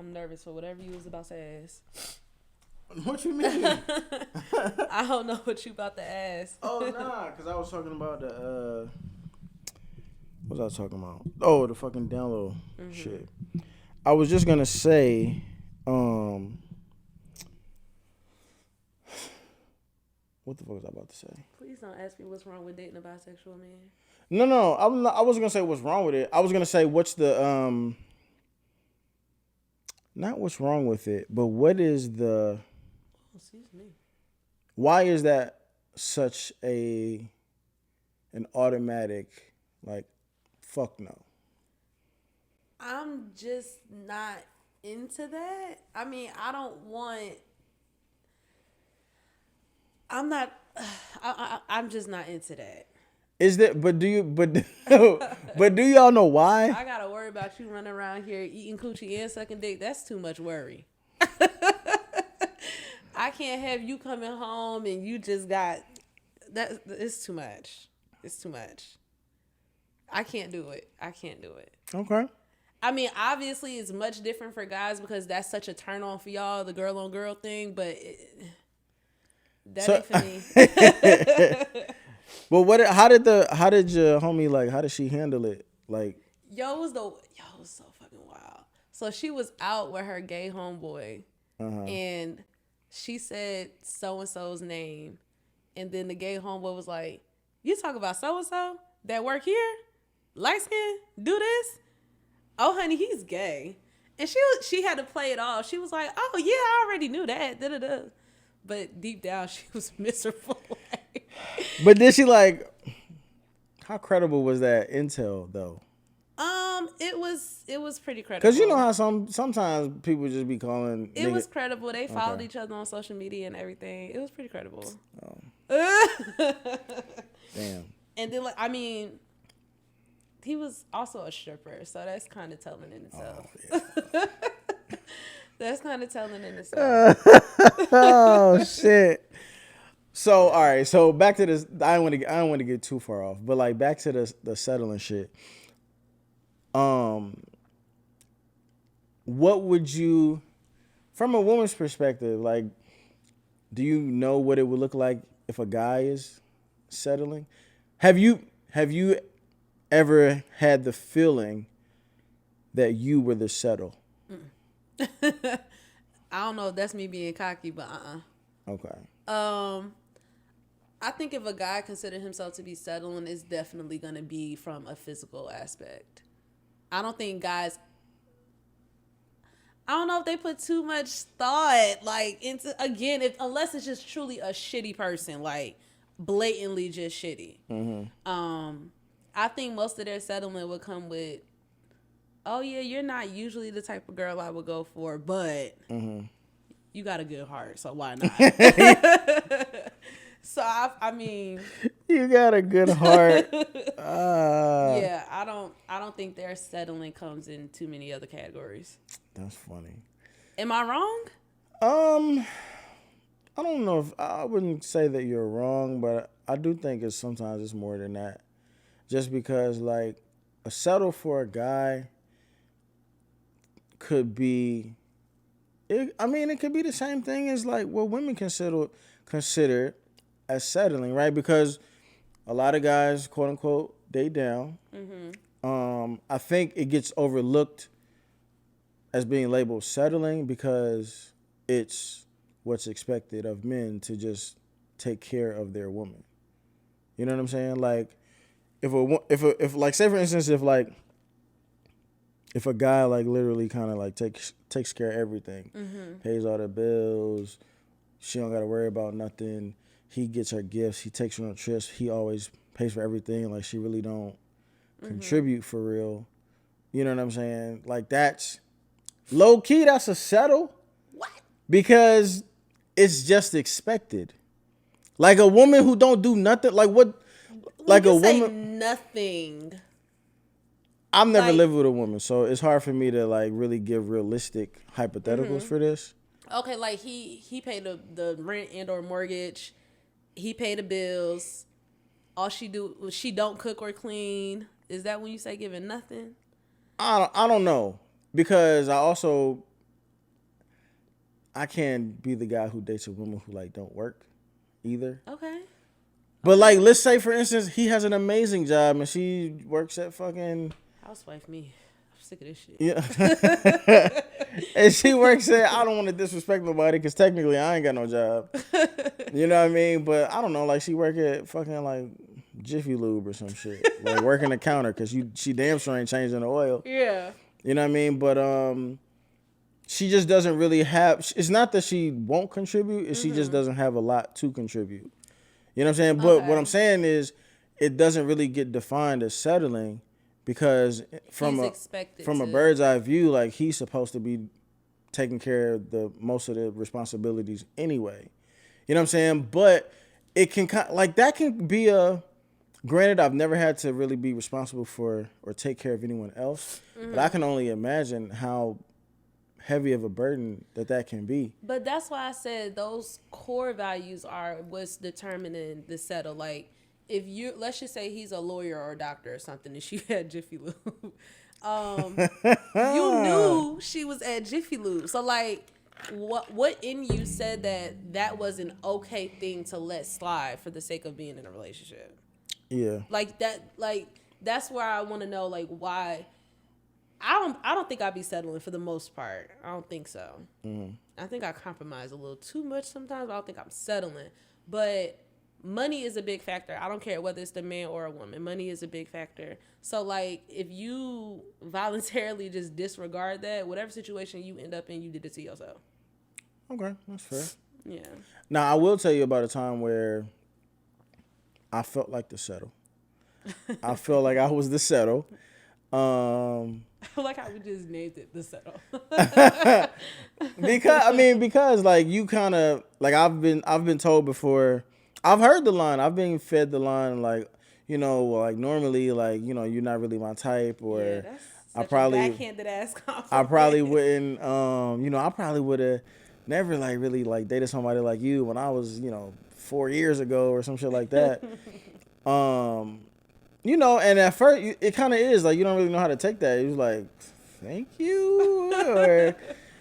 I'm nervous for whatever you was about to ask. What you mean? I don't know what you about to ask. Oh nah, because I was talking about the what was I talking about? Oh, the fucking download shit. I was just gonna say, what the fuck was I about to say? Please don't ask me what's wrong with dating a bisexual man. No, I'm not, I wasn't gonna say what's wrong with it. I was gonna say what's the not what's wrong with it, but what is the Excuse me. why is that such an automatic like fuck no? I'm just not into that. I mean, I don't want. I'm not. I'm just not into that. Is that? But do you? But but do y'all know why? I gotta worry about you running around here eating coochie and sucking dick. That's too much worry. I can't have you coming home and you just got that. It's too much. It's too much. I can't do it. I can't do it. Okay. I mean, obviously, it's much different for guys because that's such a turn on for y'all, the girl on girl thing. But that ain't for me. But what? How did your homie like? How did she handle it? Like, It was so fucking wild. So she was out with her gay homeboy, and she said so and so's name, and then the gay homeboy was like, "You talk about so and so that work here, light skin, do this? Oh, honey, he's gay." And she had to play it off. She was like, "Oh yeah, I already knew that." Da-da-da. But deep down, she was miserable. but did she like? How credible was that intel though? It was pretty credible. Because you know how sometimes people just be calling. It was credible. They followed each other on social media and everything. It was pretty credible. Oh. Damn. And then, like, I mean, he was also a stripper, so that's kind of telling in itself. Oh, yeah. That's kind of telling in itself. Oh shit. So all right, so back to this. I don't want to get too far off, but like back to the settling shit. What would you, from a woman's perspective, like, do you know what it would look like if a guy is settling? Have you ever had the feeling that you were the settle? I don't know if that's me being cocky, but Okay. I think if a guy considered himself to be settling, it's definitely going to be from a physical aspect. I don't think guys. I don't know if they put too much thought like into unless it's just truly a shitty person, like blatantly just shitty. Mm-hmm. I think most of their settlement would come with, oh yeah, you're not usually the type of girl I would go for, but you got a good heart, so why not? So I mean, you got a good heart. Yeah, I don't think their settling comes in too many other categories. That's funny. Am I wrong? I don't know if I wouldn't say that you're wrong, but I do think sometimes it's more than that. Just because like a settle for a guy could be, it could be the same thing as like what women consider as settling, right? Because a lot of guys, quote unquote, date down. Mm-hmm. I think it gets overlooked as being labeled settling because it's what's expected of men to just take care of their woman. You know what I'm saying? Like, if like say for instance, if a guy like literally kind of like takes care of everything, pays all the bills, she don't got to worry about nothing. He gets her gifts. He takes her on trips. He always pays for everything. Like, she really don't contribute for real. You know what I'm saying? Like, that's low key. That's a settle. What? Because it's just expected. Like a woman who don't do nothing. Like what? Like a woman. Nothing. I've never lived with a woman, so it's hard for me to like really give realistic hypotheticals for this. Okay, like he paid the rent and or mortgage. He paid the bills. All she don't cook or clean. Is that when you say giving nothing? I don't know, because I also I can't be the guy who dates a woman who like don't work either. Okay. But like, let's say for instance, he has an amazing job and she works at fucking housewife. Me, I'm sick of this shit. Yeah. And she works at, I don't want to disrespect nobody because technically I ain't got no job. You know what I mean? But I don't know, like she work at fucking like Jiffy Lube or some shit, like working the counter because she damn sure ain't changing the oil. Yeah. You know what I mean? But she just doesn't really have. It's not that she won't contribute; it's she just doesn't have a lot to contribute. You know what I'm saying? But what I'm saying is, it doesn't really get defined as settling because from a bird's eye view, like he's supposed to be taking care of the most of the responsibilities anyway. You know what I'm saying? But it can like that can be a. Granted, I've never had to really be responsible for or take care of anyone else, but I can only imagine how heavy of a burden that can be. But that's why I said those core values are what's determining the settle. Like, if you, let's just say he's a lawyer or a doctor or something, and she had Jiffy Lube, you knew she was at Jiffy Lube. So like, what in you said that was an okay thing to let slide for the sake of being in a relationship? Yeah. Like that. Like that's where I want to know. Like why. I don't think I'd be settling for the most part. I don't think so. Mm-hmm. I think I compromise a little too much sometimes. But I don't think I'm settling. But money is a big factor. I don't care whether it's the man or a woman. Money is a big factor. So like if you voluntarily just disregard that, whatever situation you end up in, you did it to yourself. Okay, that's fair. Yeah. Now I will tell you about a time where I felt like the settle. I felt like I was the settle. I like how we just named it the settle. because like you kind of like I've been told before. I've heard the line. I've been fed the line like, you know, like normally like, you know, you're not really my type, or yeah, that's I probably backhanded ass compliment. I probably wouldn't you know, I probably would have never like really like dated somebody like you when I was, you know, 4 years ago or some shit like that. You know, and at first it kind of is like you don't really know how to take that. It was like, thank you, or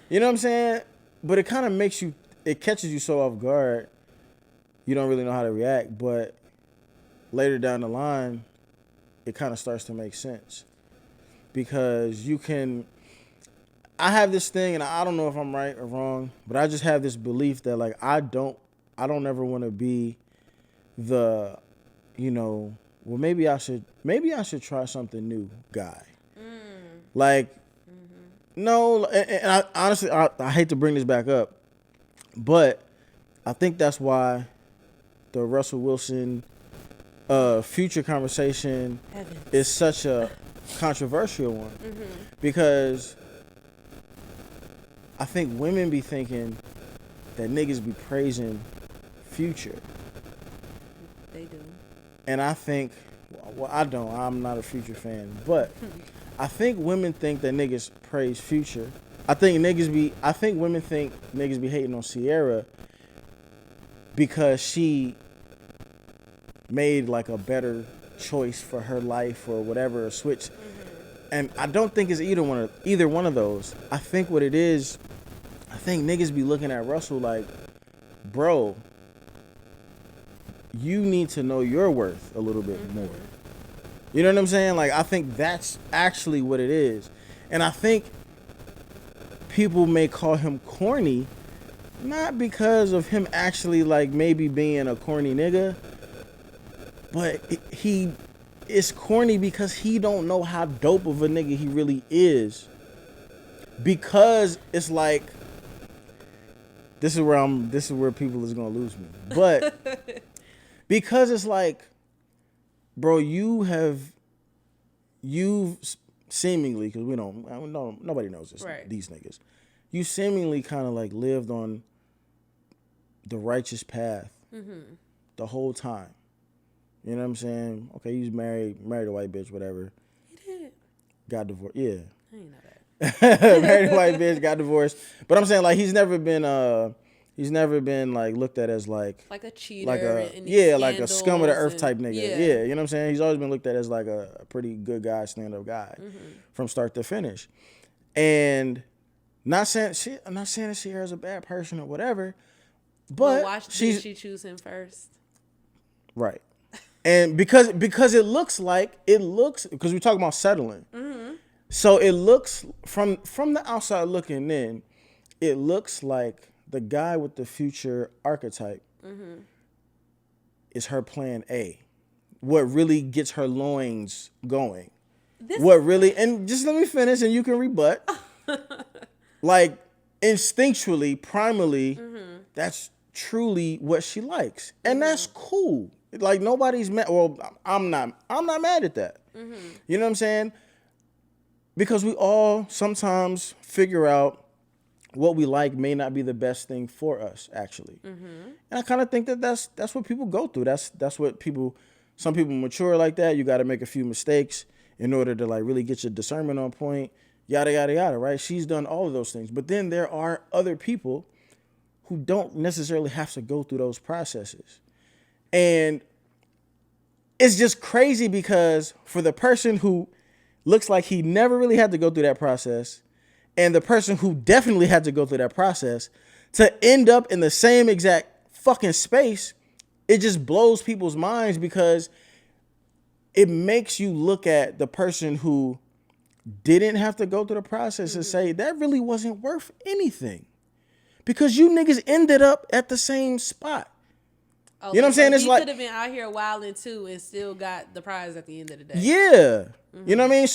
you know what I'm saying. But it kind of makes you, it catches you so off guard. You don't really know how to react. But later down the line, it kind of starts to make sense because you can. I have this thing, and I don't know if I'm right or wrong, but I just have this belief that like I don't ever want to be the, you know, well, maybe I should try something new guy. Like, no, and I honestly, I hate to bring this back up, but I think that's why the Russell Wilson Future conversation is such a controversial one. Because I think women be thinking that niggas be praising Future. They do. And I think, well, I don't. I'm not a Future fan, but I think women think that niggas praise Future. I think women think niggas be hating on Sierra because she made like a better choice for her life or whatever, a switch. And I don't think it's either one of those. I think what it is, I think niggas be looking at Russell like, bro, you need to know your worth a little bit more. You know what I'm saying? Like, I think that's actually what it is. And I think people may call him corny, not because of him actually, like, maybe being a corny nigga, but he is corny because he don't know how dope of a nigga he really is. Because it's like, this is where people is gonna lose me. But because it's like, bro, you've seemingly, because nobody knows this, right. These niggas, you seemingly kind of like lived on the righteous path the whole time. You know what I'm saying? Okay, you was married a white bitch, whatever. He did. Got divorced. Yeah. I didn't know that. Married a white bitch, got divorced. But I'm saying like he's never been like looked at as like a cheater, like a scum of the earth type nigga. Yeah, you know what I'm saying? He's always been looked at as like a pretty good guy, stand up guy from start to finish. And I'm not saying that Sierra's a bad person or whatever, But but why did she choose him first? right. And because it looks because we're talking about settling. Mm-hmm. So it looks from the outside looking in, it looks like the guy with the future archetype is her plan A. What really gets her loins going. And just let me finish and you can rebut. Like instinctually, primally, that's truly what she likes. And that's cool. Like nobody's mad. Well, I'm not mad at that. You know what I'm saying? Because we all sometimes figure out what we like may not be the best thing for us, actually. And I kind of think that's what people go through. That's what some people mature like that. You got to make a few mistakes in order to like really get your discernment on point. Yada, yada, yada, right? She's done all of those things. But then there are other people who don't necessarily have to go through those processes. And it's just crazy because for the person who looks like he never really had to go through that process and the person who definitely had to go through that process to end up in the same exact fucking space, it just blows people's minds because it makes you look at the person who didn't have to go through the process and say that really wasn't worth anything because you niggas ended up at the same spot. Oh, you know what I'm saying? It's he like could have been out here wilding too and still got the prize at the end of the day. Yeah. You know what I mean?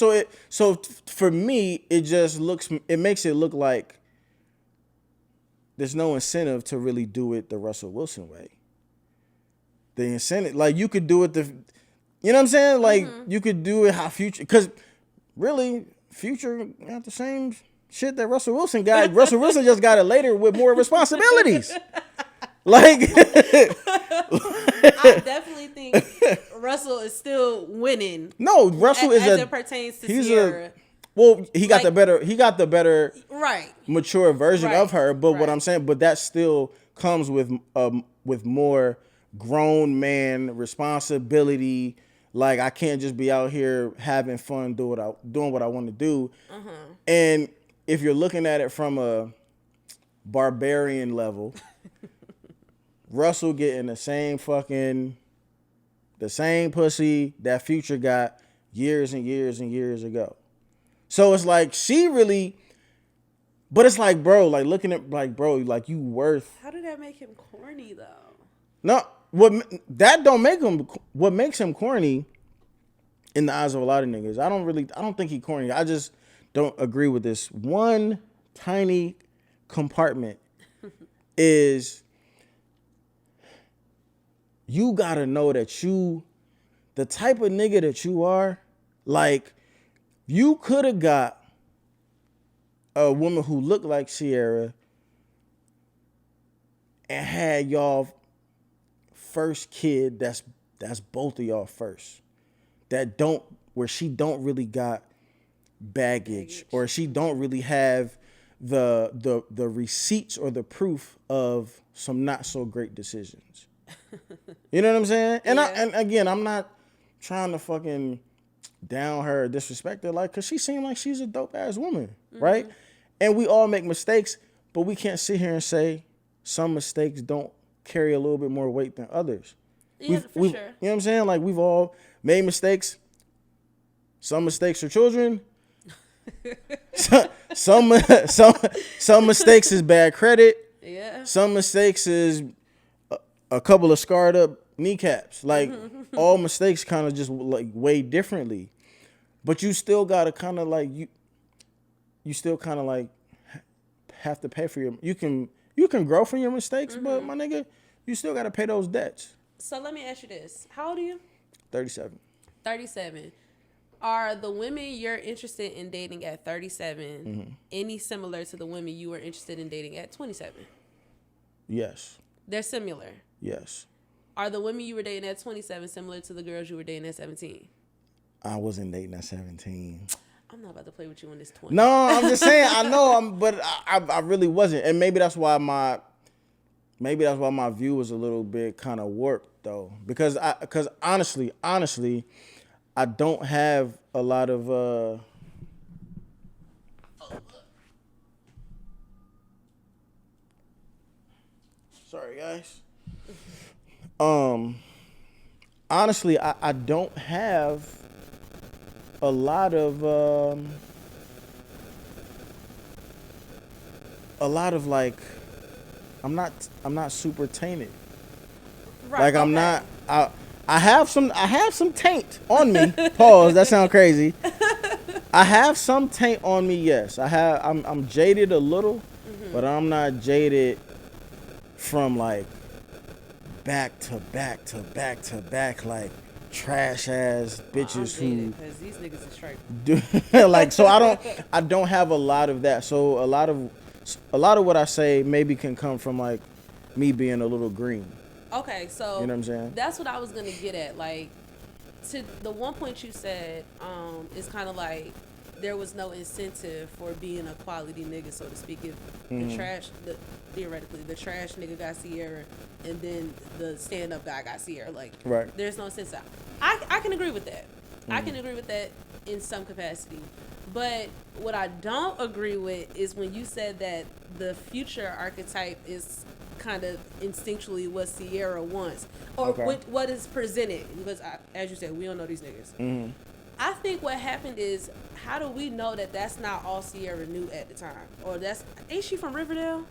So for me, it makes it look like there's no incentive to really do it the Russell Wilson way. The incentive, like you could do it you know what I'm saying? Like you could do it how Future, because really Future got the same shit that Russell Wilson got. Russell Wilson just got it later with more responsibilities. Like, I definitely think Russell is still winning. No, Russell is as it pertains to Sierra. He got the better right, mature version of her. But what I'm saying, but that still comes with more grown man responsibility. Like I can't just be out here having fun, doing what I want to do. And if you're looking at it from a barbarian level. Russell getting the same pussy that Future got years and years and years ago. So it's like but it's like, bro, like looking at like, bro, like you worth. How did that make him corny though? No, what makes him corny in the eyes of a lot of niggas. I don't think he corny. I just don't agree with this one tiny compartment is you gotta know that the type of nigga that you are, like, you could have got a woman who looked like Sierra and had y'all first kid that's both of y'all first. Where she don't really got baggage. Or she don't really have the receipts or the proof of some not so great decisions. You know what I'm saying? And again, I'm not trying to fucking down her or disrespect her, like, cause she seemed like she's a dope ass woman, right? And we all make mistakes, but we can't sit here and say some mistakes don't carry a little bit more weight than others. Yeah, for sure. You know what I'm saying? Like we've all made mistakes. Some mistakes are children. some mistakes is bad credit. Yeah. Some mistakes is a couple of scarred up kneecaps. Like all mistakes kind of just like weigh differently. But you still gotta kind of like you still kind of like have to pay for you can grow from your mistakes, but my nigga, you still gotta pay those debts. So let me ask you this: how old are you? 37. 37. Are the women you're interested in dating at 37 any similar to the women you were interested in dating at 27? Yes. They're similar. Yes. Are the women you were dating at 27 similar to the girls you were dating at 17? I wasn't dating at 17. I'm not about to play with you on this 20. No, I'm just saying. I know, but I really wasn't, and maybe that's why my view was a little bit kind of warped though, because honestly, I don't have a lot of Sorry, guys. Honestly, I don't have a lot of like, I'm not super tainted. Right. Like I'm okay. not. I have some taint on me. Pause. That sounds crazy. I have some taint on me. Yes, I have. I'm jaded a little, but I'm not jaded from like back to back to back to back like trash ass bitches who because these niggas is straight. do like. So I don't have a lot of that. So a lot of what I say maybe can come from like me being a little green. Okay, so You know what I'm saying? that's what I was gonna get at. Like, to the one point you said, it's kind of like there was no incentive for being a quality nigga, so to speak. If the trash, theoretically, the trash nigga got Sierra, and then the stand up guy got Sierra. Like, Right. there's no sense. I can agree with that. I can agree with that in some capacity. But what I don't agree with is when you said that the future archetype is kind of instinctually what Sierra wants or what is presented, because as you said, we don't know these niggas. I think what happened is, how do we know that that's not all Sierra knew at the time? Or ain't she from Riverdale?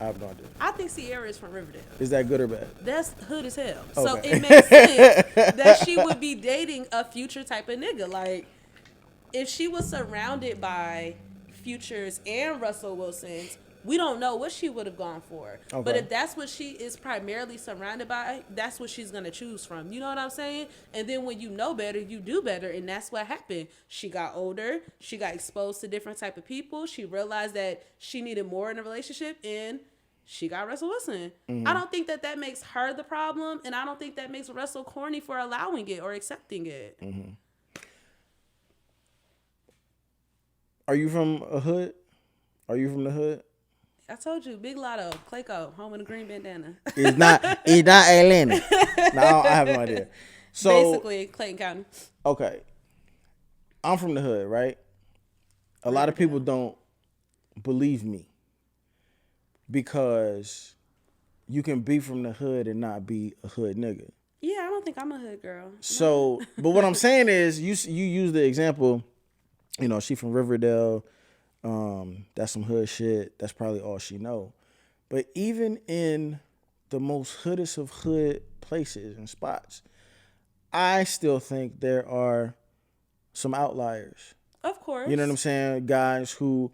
I have no idea. I think Sierra is from Riverdale. Is that good or bad? That's hood as hell. Okay. So it makes sense that she would be dating a future type of nigga. Like, if she was surrounded by Futures and Russell Wilsons, we don't know what she would have gone for. Okay. But if that's what she is primarily surrounded by, that's what she's going to choose from. You know what I'm saying? And then when you know better, you do better. And that's what happened. She got older. She got exposed to different type of people. She realized that she needed more in a relationship, and she got Russell Wilson. I don't think that makes her the problem. And I don't think that makes Russell corny for allowing it or accepting it. Are you from a hood? Are you from the hood? I told you, Big Lotto, Clayco, home in the green bandana. It's not Atlanta. No, I have no idea. So basically, Clayton County. Okay, I'm from the hood, right? A lot of people don't believe me because you can be from the hood and not be a hood nigga. Yeah, I don't think I'm a hood girl. So, but what I'm saying is, you use the example, you know, she from Riverdale. That's some hood shit. That's probably all she know. But even in the most hoodest of hood places and spots, I still think there are some outliers. Of course. You know what I'm saying? Guys who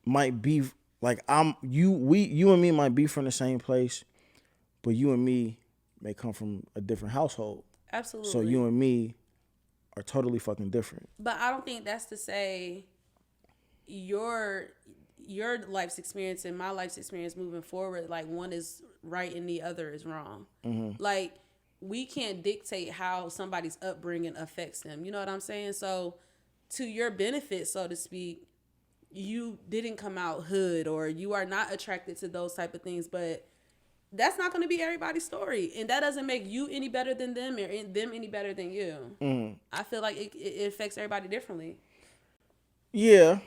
might be like you and me might be from the same place, but you and me may come from a different household. Absolutely. So you and me are totally fucking different. But I don't think that's to say your life's experience and my life's experience moving forward, like, one is right and the other is wrong. Like, we can't dictate how somebody's upbringing affects them. You know what I'm saying? So to your benefit, so to speak, you didn't come out hood, or you are not attracted to those type of things, but that's not going to be everybody's story. And that doesn't make you any better than them or them any better than you. I feel like it affects everybody differently. Yeah.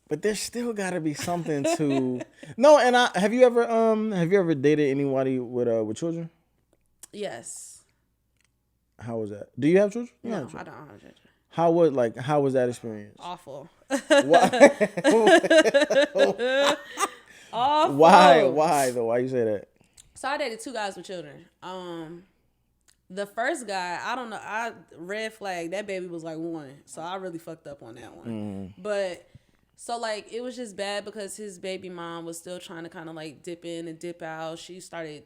But there's still got to be something to no. And have you ever dated anybody with children? Yes. How was that? Do you have children? No, have children. I don't have children. How was that experience? Awful. Awful. Why though? Why you say that? So I dated 2 guys with children. The first guy, I don't know, I red flag, that baby was like 1. So I really fucked up on that one. But so, like, it was just bad because his baby mom was still trying to kind of like dip in and dip out. She started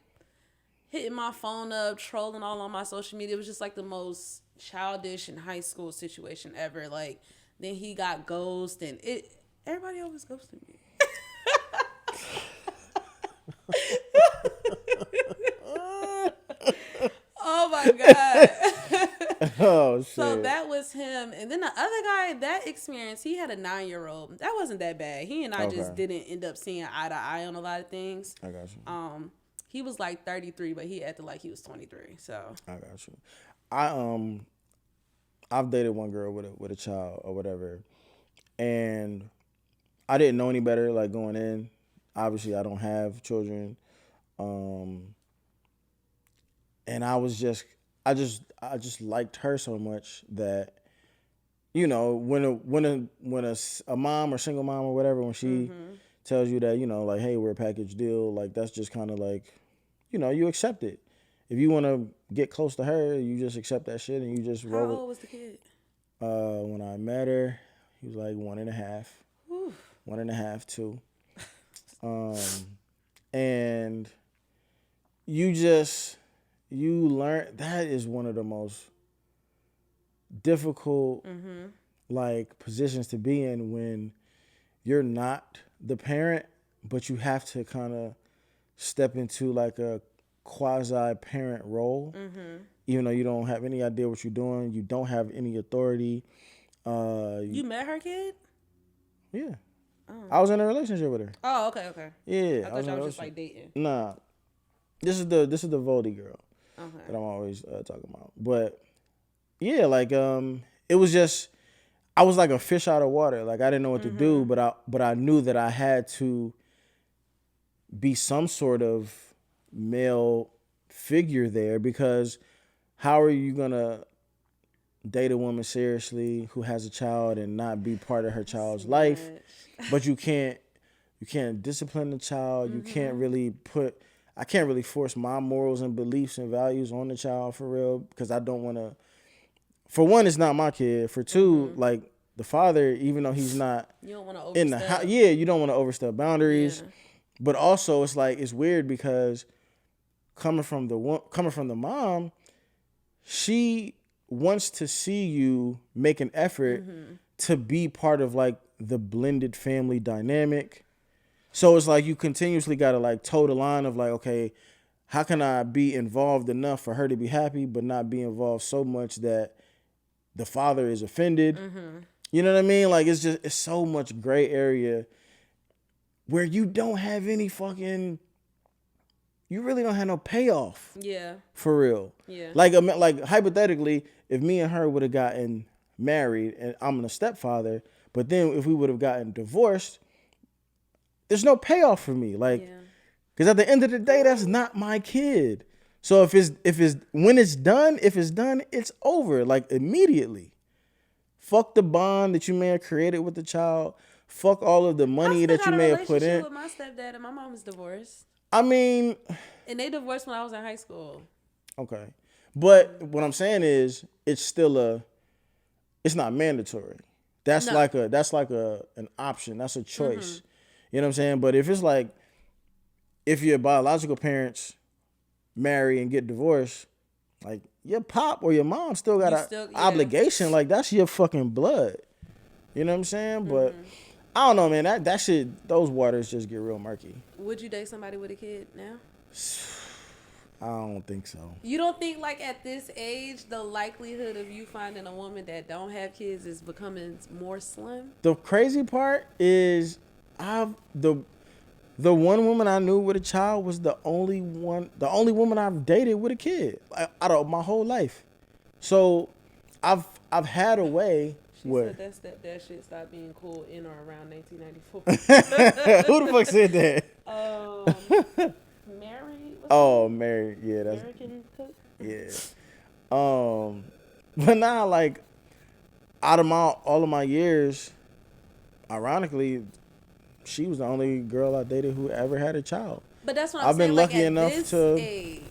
hitting my phone up, trolling all on my social media. It was just like the most childish in high school situation ever. Like, then he got ghosted, and everybody always ghosted me. Oh my God. Oh shit. So that was him. And then the other guy, that experience, he had a 9-year-old. That wasn't that bad. He and I just didn't end up seeing eye to eye on a lot of things. I got you. He was like 33, but he acted like he was 23. So I got you. I've dated one girl with a child or whatever, and I didn't know any better. Like, going in, obviously I don't have children. And I just liked her so much that, you know, when a mom or single mom or whatever, when she tells you that, you know, like, hey, we're a package deal, like, that's just kind of like, you know, you accept it. If you want to get close to her, you just accept that shit and you just roll. How old was the kid? When I met her, he was like 1.5. Whew. 1.5, 2. And you learn, that is one of the most difficult like positions to be in, when you're not the parent, but you have to kind of step into like a quasi parent role, even though you don't have any idea what you're doing, you don't have any authority. You met her kid? Yeah. Oh. I was in a relationship with her. Oh, okay. Yeah. I thought y'all was just like dating. Nah. This is the Voldy girl that I'm always talking about. But yeah, like it was just, I was like a fish out of water. Like, I didn't know what to do, but I knew that I had to be some sort of male figure there, because how are you gonna date a woman seriously who has a child and not be part of her child's life? But you can't discipline the child. You can't really I can't really force my morals and beliefs and values on the child, for real, because I don't want to. For one, it's not my kid. For two, like, the father, even though he's not you don't want to in the house, you don't want to overstep boundaries. Yeah. But also, it's like, it's weird because coming from the mom, she wants to see you make an effort to be part of like the blended family dynamic. So it's like you continuously got to like toe the line of like, okay, how can I be involved enough for her to be happy, but not be involved so much that the father is offended? You know what I mean? Like, it's so much gray area where you don't have any fucking, you really don't have no payoff. Yeah. For real. Yeah. Like hypothetically, if me and her would have gotten married and I'm the stepfather, but then if we would have gotten divorced, there's no payoff for me. Like, because at the end of the day, that's not my kid. So if it's done, it's over, like, immediately. Fuck the bond that you may have created with the child. Fuck all of the money that you may have put in. I with my stepdad and my mom is divorced. I mean, and they divorced when I was in high school. Okay. But what I'm saying is, it's still it's not mandatory. That's like an option. That's a choice. You know what I'm saying? But if it's like, if your biological parents marry and get divorced, like, your pop or your mom still got an obligation. Like, that's your fucking blood. You know what I'm saying? But I don't know, man. That shit, those waters just get real murky. Would you date somebody with a kid now? I don't think so. You don't think, like, at this age, the likelihood of you finding a woman that don't have kids is becoming more slim? The crazy part is, the one woman I knew with a child was the only woman I've dated with a kid, like, out of my whole life. So I've had a way. She said that shit stopped being cool in or around 1994. Who the fuck said that? Mary. Mary. Yeah, that's American Cook. Yeah. But now, like, out of all of my years, ironically, she was the only girl I dated who ever had a child. But that's what I've saying. I've been lucky enough to. Age,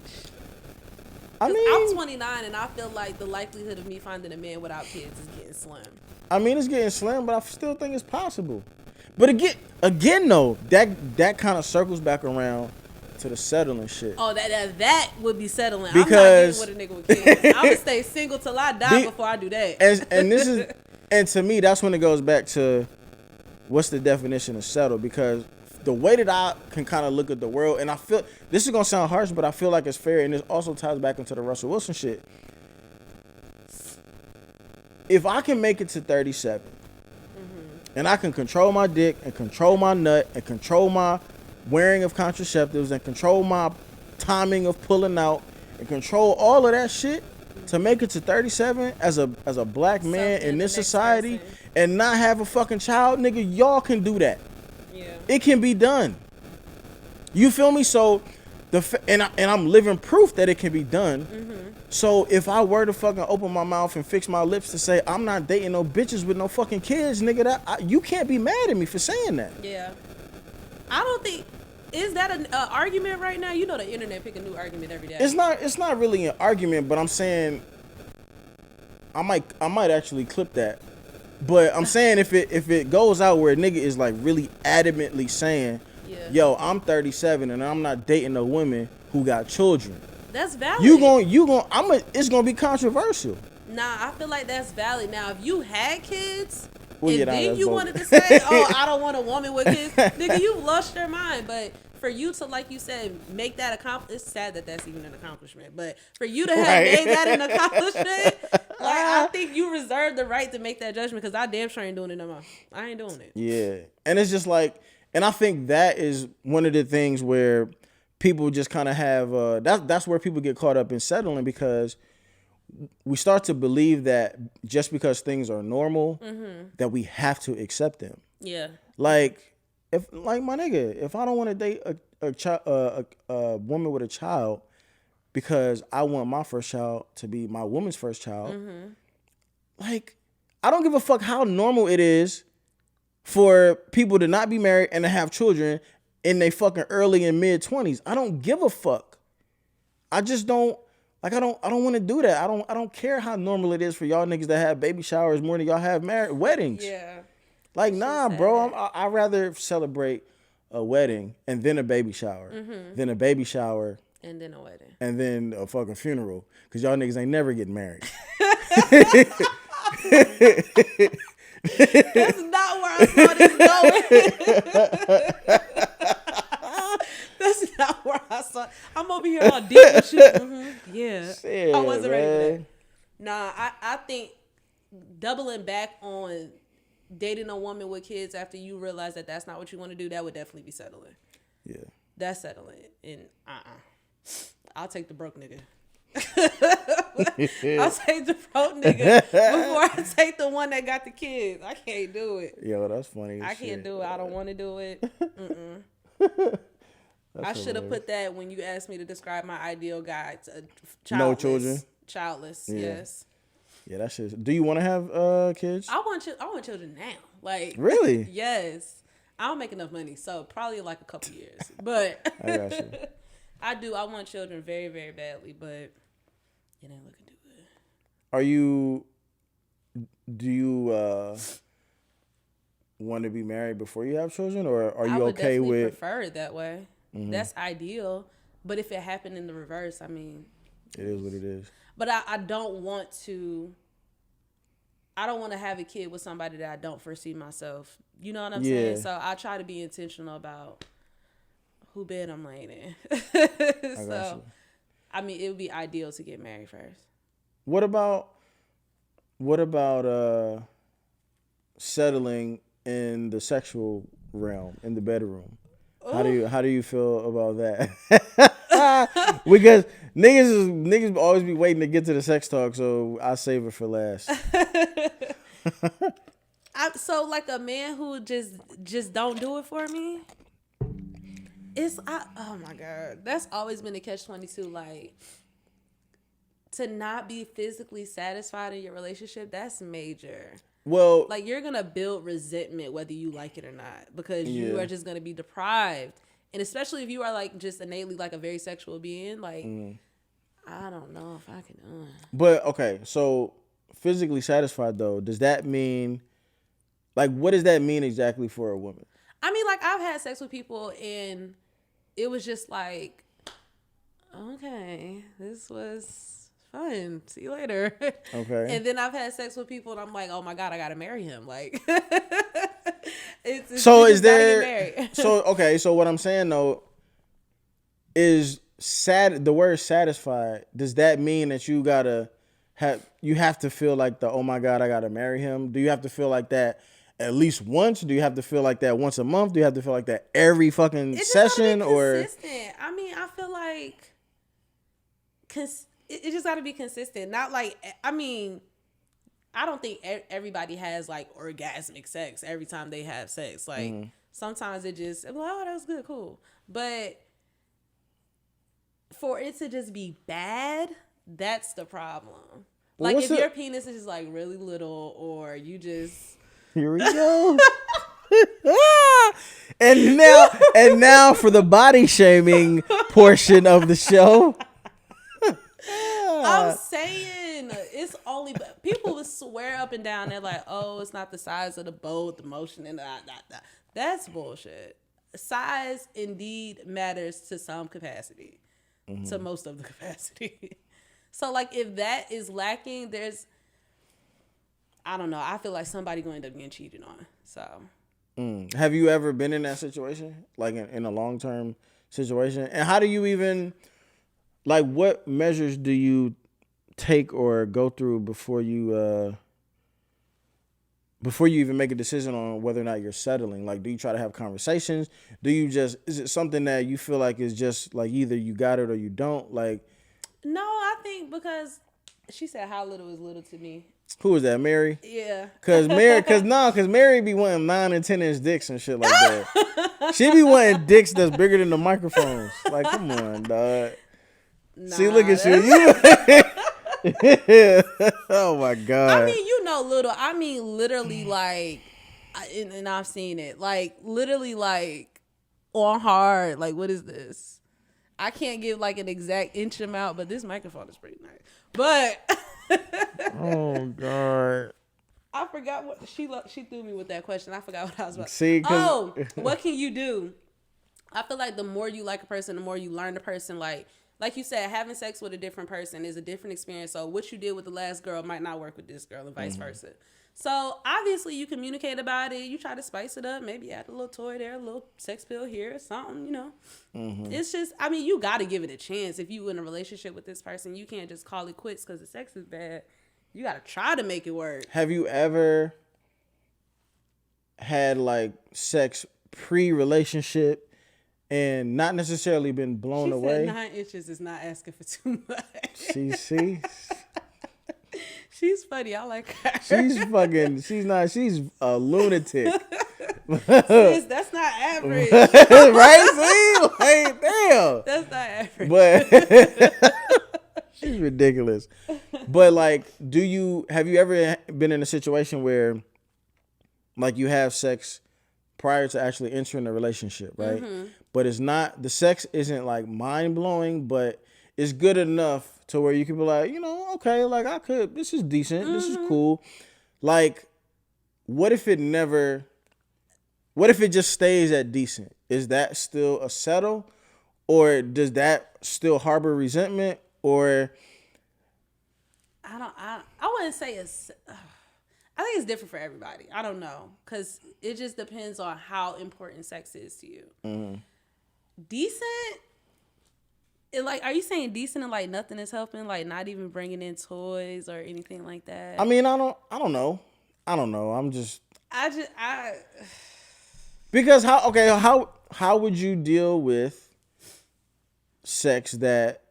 I mean, I'm 29, and I feel like the likelihood of me finding a man without kids is getting slim. I mean, it's getting slim, but I still think it's possible. But again, though, that kind of circles back around to the settling shit. Oh, that would be settling. Because I'm not getting with a nigga with kids. I'm gonna stay single till I die before I do that. And to me, that's when it goes back to what's the definition of settle? Because the way that I can kind of look at the world, and I feel this is gonna sound harsh, but I feel like it's fair, and this also ties back into the Russell Wilson shit. If I can make it to 37, and I can control my dick and control my nut and control my wearing of contraceptives and control my timing of pulling out and control all of that shit to make it to 37 as a black man in this society and not have a fucking child, nigga, y'all can do that. Yeah. It can be done. You feel me? So and I'm living proof that it can be done. Mm-hmm. So if I were to fucking open my mouth and fix my lips to say I'm not dating no bitches with no fucking kids, nigga, you can't be mad at me for saying that. Yeah. I don't think. Is that an argument right now? You know the internet pick a new argument every day. It's not really an argument, but I'm saying I might actually clip that. But I'm saying if it goes out where a nigga is like really adamantly saying, yo, I'm 37 and I'm not dating no women who got children. That's valid. It's gonna be controversial. Nah, I feel like that's valid. Now, if you had kids, well, and then you wanted to say, oh, I don't want a woman with kids, nigga, you lost your mind. But for you to, like you said, make that accomplishment, it's sad that that's even an accomplishment. But for you to have made that an accomplishment, like, I think you reserve the right to make that judgment because I damn sure ain't doing it no more. I ain't doing it. Yeah. And it's just like, and I think that is one of the things where people just kind of have, that's where people get caught up in settling because we start to believe that just because things are normal, that we have to accept them. Yeah. Like my nigga, if I don't want to date a woman with a child because I want my first child to be my woman's first child, like I don't give a fuck how normal it is for people to not be married and to have children in their fucking early and mid 20s. I don't give a fuck. I just don't. Like I don't want to do that. I don't care how normal it is for y'all niggas that have baby showers more than y'all have weddings. Yeah. Like nah, bro. I'd rather celebrate a wedding and then a baby shower, then a baby shower and then a wedding and then a fucking funeral. Cause y'all niggas ain't never getting married. That's not where I saw this going. That's not where I saw. I'm over here all deep with you. Yeah. Shit, I wasn't ready for man. that. Nah, I think doubling back on dating a woman with kids after you realize that that's not what you want to do, that would definitely be settling. Yeah. That's settling. And I'll take the broke nigga. I'll take the broke nigga before I take the one that got the kids. I can't do it. Yo, that's funny. I can't do it. I don't want to do it. I should have put that when you asked me to describe my ideal guy. Childless. No children. Childless. Yeah. Yes. Yeah, that shit. Do you want to have kids? I want children now. Like really? Yes. I don't make enough money, so probably like a couple years. But I got you. I do. I want children very, very badly, but it ain't looking too good. Do you want to be married before you have children, or are you okay with? I would prefer it that way. Mm-hmm. That's ideal. But if it happened in the reverse, I mean, it is what it is. But I don't want to. I don't want to have a kid with somebody that I don't foresee myself. You know what I'm saying? So I try to be intentional about who bed I'm laying in. So, I mean, it would be ideal to get married first. What about settling in the sexual realm, in the bedroom? How do you feel about that? Because niggas always be waiting to get to the sex talk, so I save it for last. So like a man who just don't do it for me. Oh my God, that's always been a catch-22. Like, to not be physically satisfied in your relationship, that's major. Well, like, you're gonna build resentment whether you like it or not, because you are just gonna be deprived. And especially if you are like just innately like a very sexual being, like I don't know if I can. But okay, so physically satisfied though, does that mean, like, what does that mean exactly for a woman? I mean, like, I've had sex with people and it was just like, okay, this was fun. See you later. Okay. And then I've had sex with people and I'm like, oh my God, I gotta marry him. Like, so is there? So okay, so what I'm saying though is the word satisfied. Does that mean that you have to feel like oh my God, I gotta marry him? Do you have to feel like that at least once? Do you have to feel like that once a month? Do you have to feel like that every fucking session? Or consistent? I mean, I feel like it just got to be consistent. Not like, I mean, I don't think everybody has like orgasmic sex every time they have sex. Like sometimes it just, oh, that was good, cool. But for it to just be bad, that's the problem. Well, Like if your penis is just like really little, or you just here we go. and now for the body shaming portion of the show. I'm saying it's only people would swear up and down. They're like, "Oh, it's not the size of the boat, the motion, and that." That's bullshit. Size indeed matters to some capacity, to most of the capacity. So, like, if that is lacking, I don't know. I feel like somebody going to end up getting cheated on. So, have you ever been in that situation, like in a long term situation? And how do you even? Like, what measures do you take or go through before you even make a decision on whether or not you're settling? Like, do you try to have conversations? Is it something that you feel like is just like either you got it or you don't? Like, no, I think because she said how little is little to me. Who is that, Mary? Yeah. Cause Mary be wanting 9 and 10-inch dicks and shit like that. She be wanting dicks that's bigger than the microphones. Like, come on, dog. Nah, see, look at you. Oh my god. I mean, little. I mean, literally, like, and I've seen it. Like, literally, like, on hard. Like, what is this? I can't give like an exact inch amount, but this microphone is pretty nice. But oh god. I forgot what she threw me with that question. I forgot what I was about. See, what can you do? I feel like the more you like a person, the more you learn the person. Like you said, having sex with a different person is a different experience. So what you did with the last girl might not work with this girl, and vice versa. So obviously you communicate about it. You try to spice it up. Maybe add a little toy there, a little sex pill here, something. It's just, I mean, you got to give it a chance. If you in a relationship with this person, you can't just call it quits because the sex is bad. You got to try to make it work. Have you ever had like sex pre-relationship and not necessarily been blown away? 9 inches is not asking for too much. See? She's funny. I like her. She's a lunatic. Sis, that's not average. Right? See? Like, damn. That's not average. But she's ridiculous. But like, have you ever been in a situation where like you have sex prior to actually entering a relationship, right? But the sex isn't like mind blowing, but it's good enough to where you can be like, okay, like this is decent. This is cool. Like, what if it just stays at decent? Is that still a settle? Or does that still harbor resentment? Or I wouldn't say it's, I think it's different for everybody. I don't know. Because it just depends on how important sex is to you. Decent? Like, are you saying decent and like nothing is helping? Like not even bringing in toys or anything like that? I mean, I don't know. Because how would you deal with sex that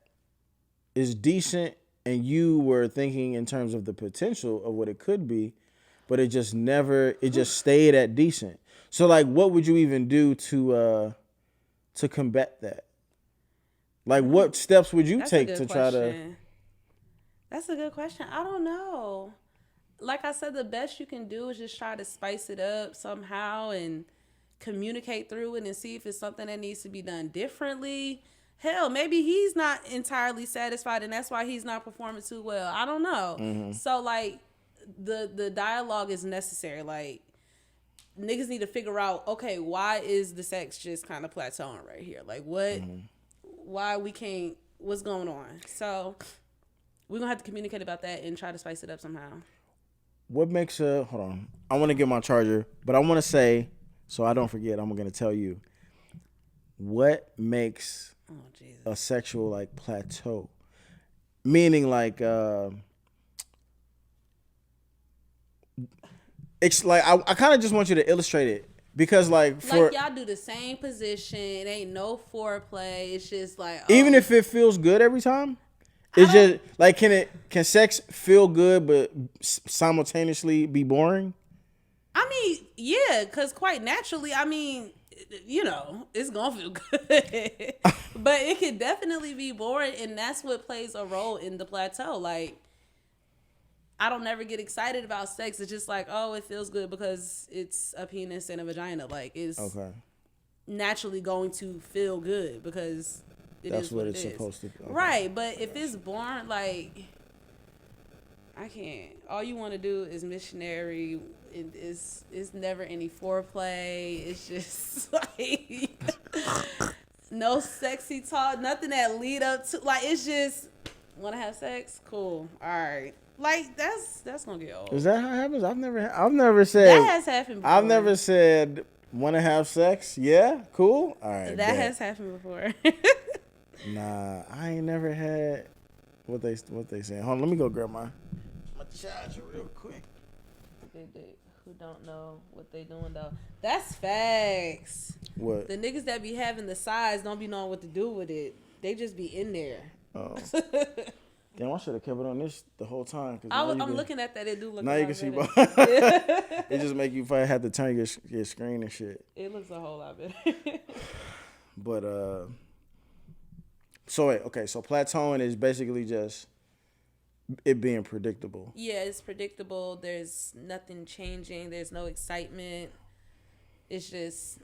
is decent and you were thinking in terms of the potential of what it could be, but it just stayed at decent? So like, what would you even do to combat that? Like, what steps would you take to try to? That's a good question. I don't know. Like I said, the best you can do is just try to spice it up somehow and communicate through it and see if it's something that needs to be done differently. Hell, maybe he's not entirely satisfied and that's why he's not performing too well. I don't know. So, like, the dialogue is necessary. Like, niggas need to figure out, okay, why is the sex just kind of plateauing right here? Like, what... why we can't, what's going on? So we're gonna have to communicate about that and try to spice it up somehow. What makes hold on, I want to get my charger, but I want to say, so I don't forget, I'm gonna tell you what makes a sexual like plateau, meaning like it's like I kind of just want you to illustrate it. Because like y'all do the same position, it ain't no foreplay. It's just like even if it feels good every time, it's just like can sex feel good but simultaneously be boring? I mean, yeah, because quite naturally, I mean, you know, it's gonna feel good. But it could definitely be boring, and that's what plays a role in the plateau. Like, I don't never get excited about sex. It's just like, oh, it feels good because it's a penis and a vagina. Like, it's naturally going to feel good because that's what it's supposed to be. Okay. Right, but if it's boring, like, I can't. All you want to do is missionary. It's never any foreplay. It's just like no sexy talk, nothing that lead up to, like, it's just want to have sex, cool, all right. Like, that's gonna get old. Is that how it happens? I've never said that has happened before. I've never said want to have sex. Yeah, cool. All right. That has happened before. Nah, I ain't never had what they saying. Hold on, let me go grab my charger real quick. Who don't know what they doing though? That's facts. What? The niggas that be having the size don't be knowing what to do with it. They just be in there. Oh. Damn, I should have kept it on this the whole time. I'm looking at that. It do look. Now you can see. It just make you have to turn your screen and shit. It looks a whole lot better. But so wait, okay. So plateauing is basically just it being predictable. Yeah, it's predictable. There's nothing changing. There's no excitement. It's just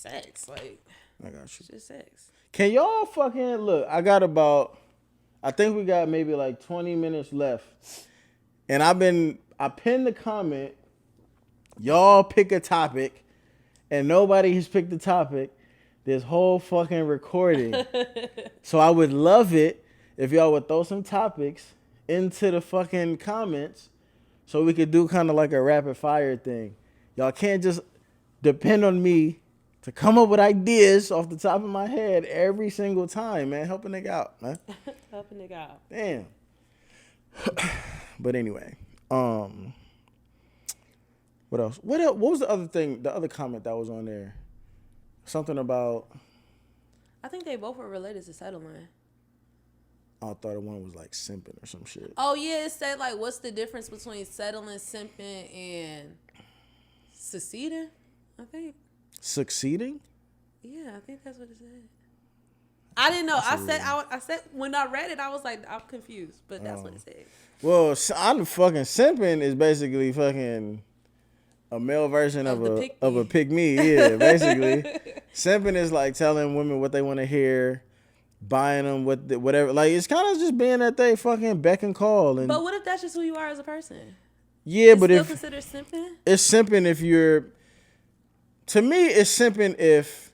sex. Like, I got you. It's just sex. Can y'all fucking look? I think we got maybe like 20 minutes left. And I pinned the comment. Y'all pick a topic. And nobody has picked the topic this whole fucking recording. So I would love it if y'all would throw some topics into the fucking comments so we could do kind of like a rapid fire thing. Y'all can't just depend on me to come up with ideas off the top of my head every single time, man. Help a nigga out, man. Help a nigga out. Damn. But anyway, what else? What was the other thing, the other comment that was on there? Something about... I think they both were related to settling. I thought one was like simping or some shit. Oh, yeah. It said, like, what's the difference between settling, simping, and succeeding, I think. Succeeding? Yeah, I think that's what it said. I didn't know. I said when I read it, I was like, I'm confused, but that's what it said. Well, I'm fucking simping is basically fucking a male version of a pick me. Yeah, basically. Simping is like telling women what they want to hear, buying them whatever. Like, it's kind of just being at they fucking beck and call. And but what if that's just who you are as a person? Yeah, but still considered simping? It's simping if you're. To me, it's simping if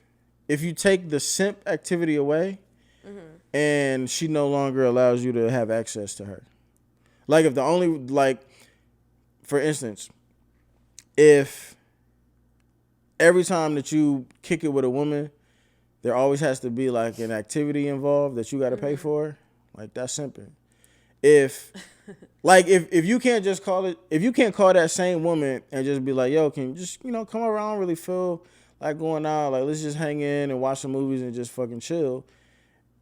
you take the simp activity away, and she no longer allows you to have access to her. Like, if the only, like, for instance, if every time that you kick it with a woman, there always has to be like an activity involved that you got to pay for, like, that's simping. If you can't just call it, if you can't call that same woman and just be like, yo, can you just, come around, I don't really feel like going out, like, let's just hang in and watch some movies and just fucking chill.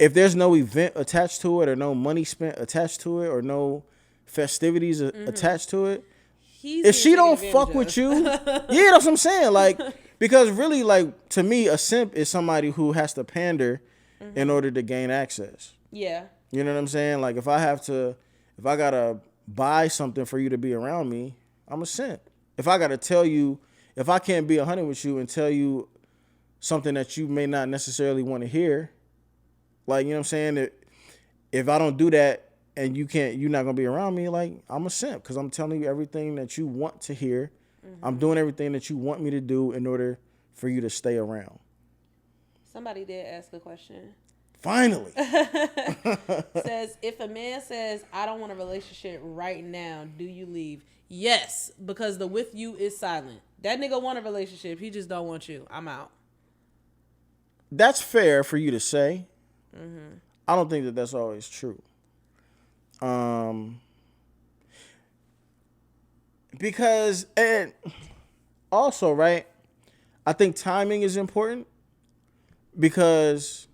If there's no event attached to it or no money spent attached to it or no festivities attached to it, if she don't fuck with you, yeah, that's what I'm saying. Like, because really, like, to me, a simp is somebody who has to pander in order to gain access. Yeah. You know what I'm saying? Like, if I gotta buy something for you to be around me, I'm a simp. If I gotta tell you, if I can't be 100 with you and tell you something that you may not necessarily want to hear, like, you know what I'm saying? If I don't do that and you're not gonna be around me, like, I'm a simp because I'm telling you everything that you want to hear. I'm doing everything that you want me to do in order for you to stay around. Somebody did ask a question. Finally. Says, if a man says, I don't want a relationship right now, do you leave? Yes, because the with you is silent. That nigga want a relationship. He just don't want you. I'm out. That's fair for you to say. I don't think that that's always true. Because, and also, right, I think timing is important because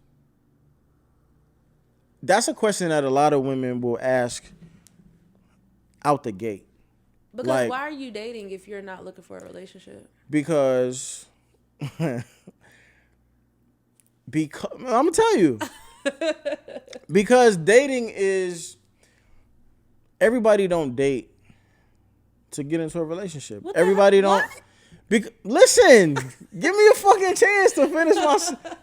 that's a question that a lot of women will ask out the gate. Because like, why are you dating if you're not looking for a relationship? Because Because I'm gonna tell you. Because dating is, everybody don't date to get into a relationship. What Everybody don't. Listen, give me a fucking chance to finish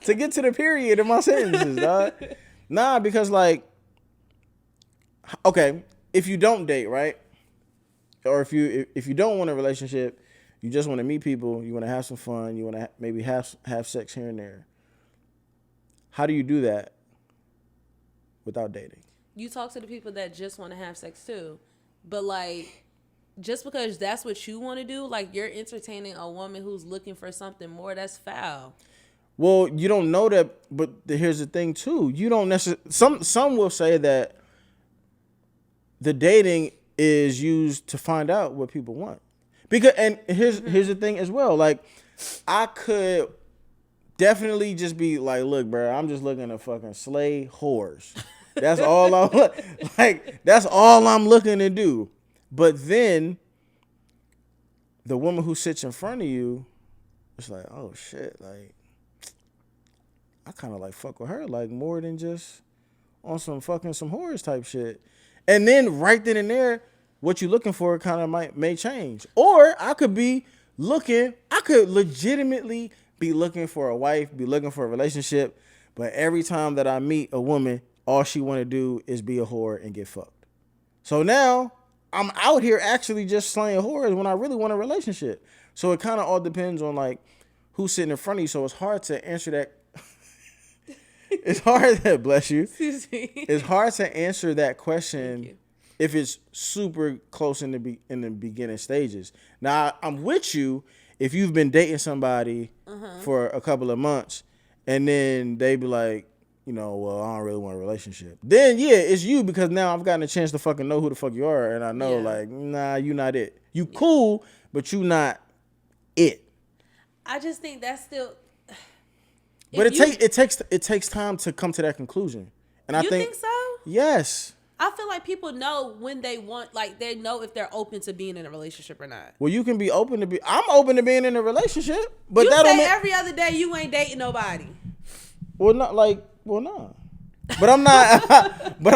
to get to the period of my sentences, dog. Nah, because like, okay, if you don't date, right, or if you don't want a relationship, you just want to meet people, you want to have some fun, you want to maybe have sex here and there. How do you do that without dating? You talk to the people that just want to have sex too, but like, just because that's what you want to do, like you're entertaining a woman who's looking for something more, that's foul. Well, you don't know that, but here's the thing too. You don't necessarily. Some will say that the dating is used to find out what people want. Because, and here's the thing as well. Like, I could definitely just be like, look, bro, I'm just looking to fucking slay whores. That's all I'm like. That's all I'm looking to do. But then the woman who sits in front of you, it's like, oh shit, like I kind of like fuck with her like more than just on some fucking some whores type shit. And then right then and there, what you looking for kind of may change. Or I could legitimately be looking for a wife, be looking for a relationship, but every time that I meet a woman, all she want to do is be a whore and get fucked. So now I'm out here actually just slaying whores when I really want a relationship. So it kind of all depends on like who's sitting in front of you. So it's hard to answer that. It's hard to bless you. Excuse me. It's hard to answer that question if it's super close in the beginning stages. Now I'm with you if you've been dating somebody for a couple of months and then they be like, you know, well, I don't really want a relationship. Then, yeah, it's you because now I've gotten a chance to fucking know who the fuck you are. And I know, like, nah, you not it. You cool, but you not it. I just think that's still... But it takes time to come to that conclusion. And I think so? Yes. I feel like people know when they want, like, they know if they're open to being in a relationship or not. Well, you can be open to be... I'm open to being in a relationship, but you that say every other day you ain't dating nobody. Well, not like... Well, no. But I'm not. But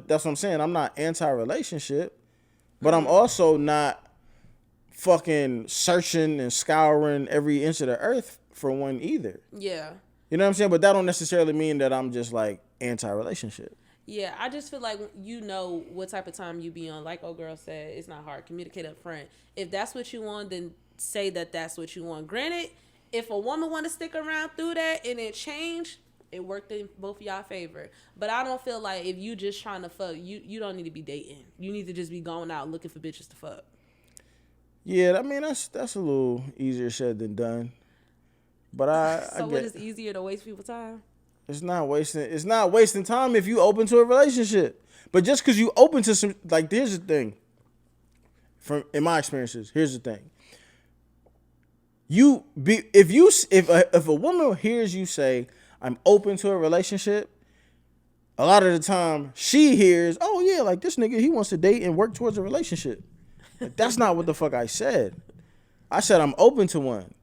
that's what I'm saying. I'm not anti-relationship. But I'm also not fucking searching and scouring every inch of the earth for one either. Yeah. You know what I'm saying? But that don't necessarily mean that I'm just like anti-relationship. Yeah, I just feel like you know what type of time you be on. Like old girl said, it's not hard. Communicate up front. If that's what you want, then say that that's what you want. Granted, if a woman want to stick around through that and it change, it worked in both of y'all favor. But I don't feel like if you just trying to fuck, you don't need to be dating. You need to just be going out looking for bitches to fuck. Yeah, I mean that's a little easier said than done. But So what is easier to waste people's time? It's not wasting time if you open to a relationship. But just because you open to some, like, here's the thing. In my experiences, here's the thing. If a woman hears you say I'm open to a relationship, a lot of the time she hears, oh yeah, like this nigga, he wants to date and work towards a relationship. Like, that's not what the fuck I said. I said I'm open to one.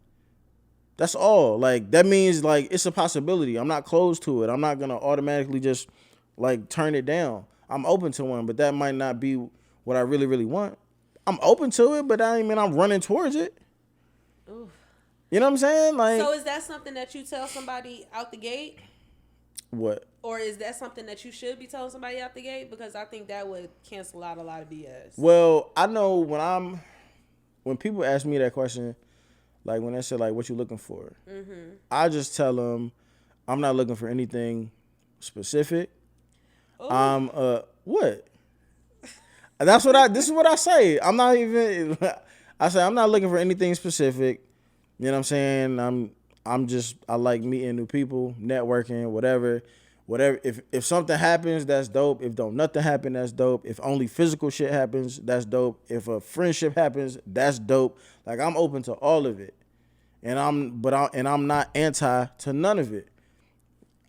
That's all. Like that means like it's a possibility. I'm not closed to it. I'm not gonna automatically just like turn it down. I'm open to one, but that might not be what I really, really want. I'm open to it, but I mean I'm running towards it. Oof. You know what I'm saying? Like, so is that something that you tell somebody out the gate? What? Or is that something that you should be telling somebody out the gate? Because I think that would cancel out a lot of BS. Well, I know when people ask me that question, like when they say like, what you looking for? Mm-hmm. I just tell them I'm not looking for anything specific. Ooh. What? This is what I say. I'm not even, I say I'm not looking for anything specific. You know what I'm saying? I like meeting new people, networking, whatever. If something happens, that's dope. If nothing happen, that's dope. If only physical shit happens, that's dope. If a friendship happens, that's dope. Like I'm open to all of it. And I'm not anti to none of it.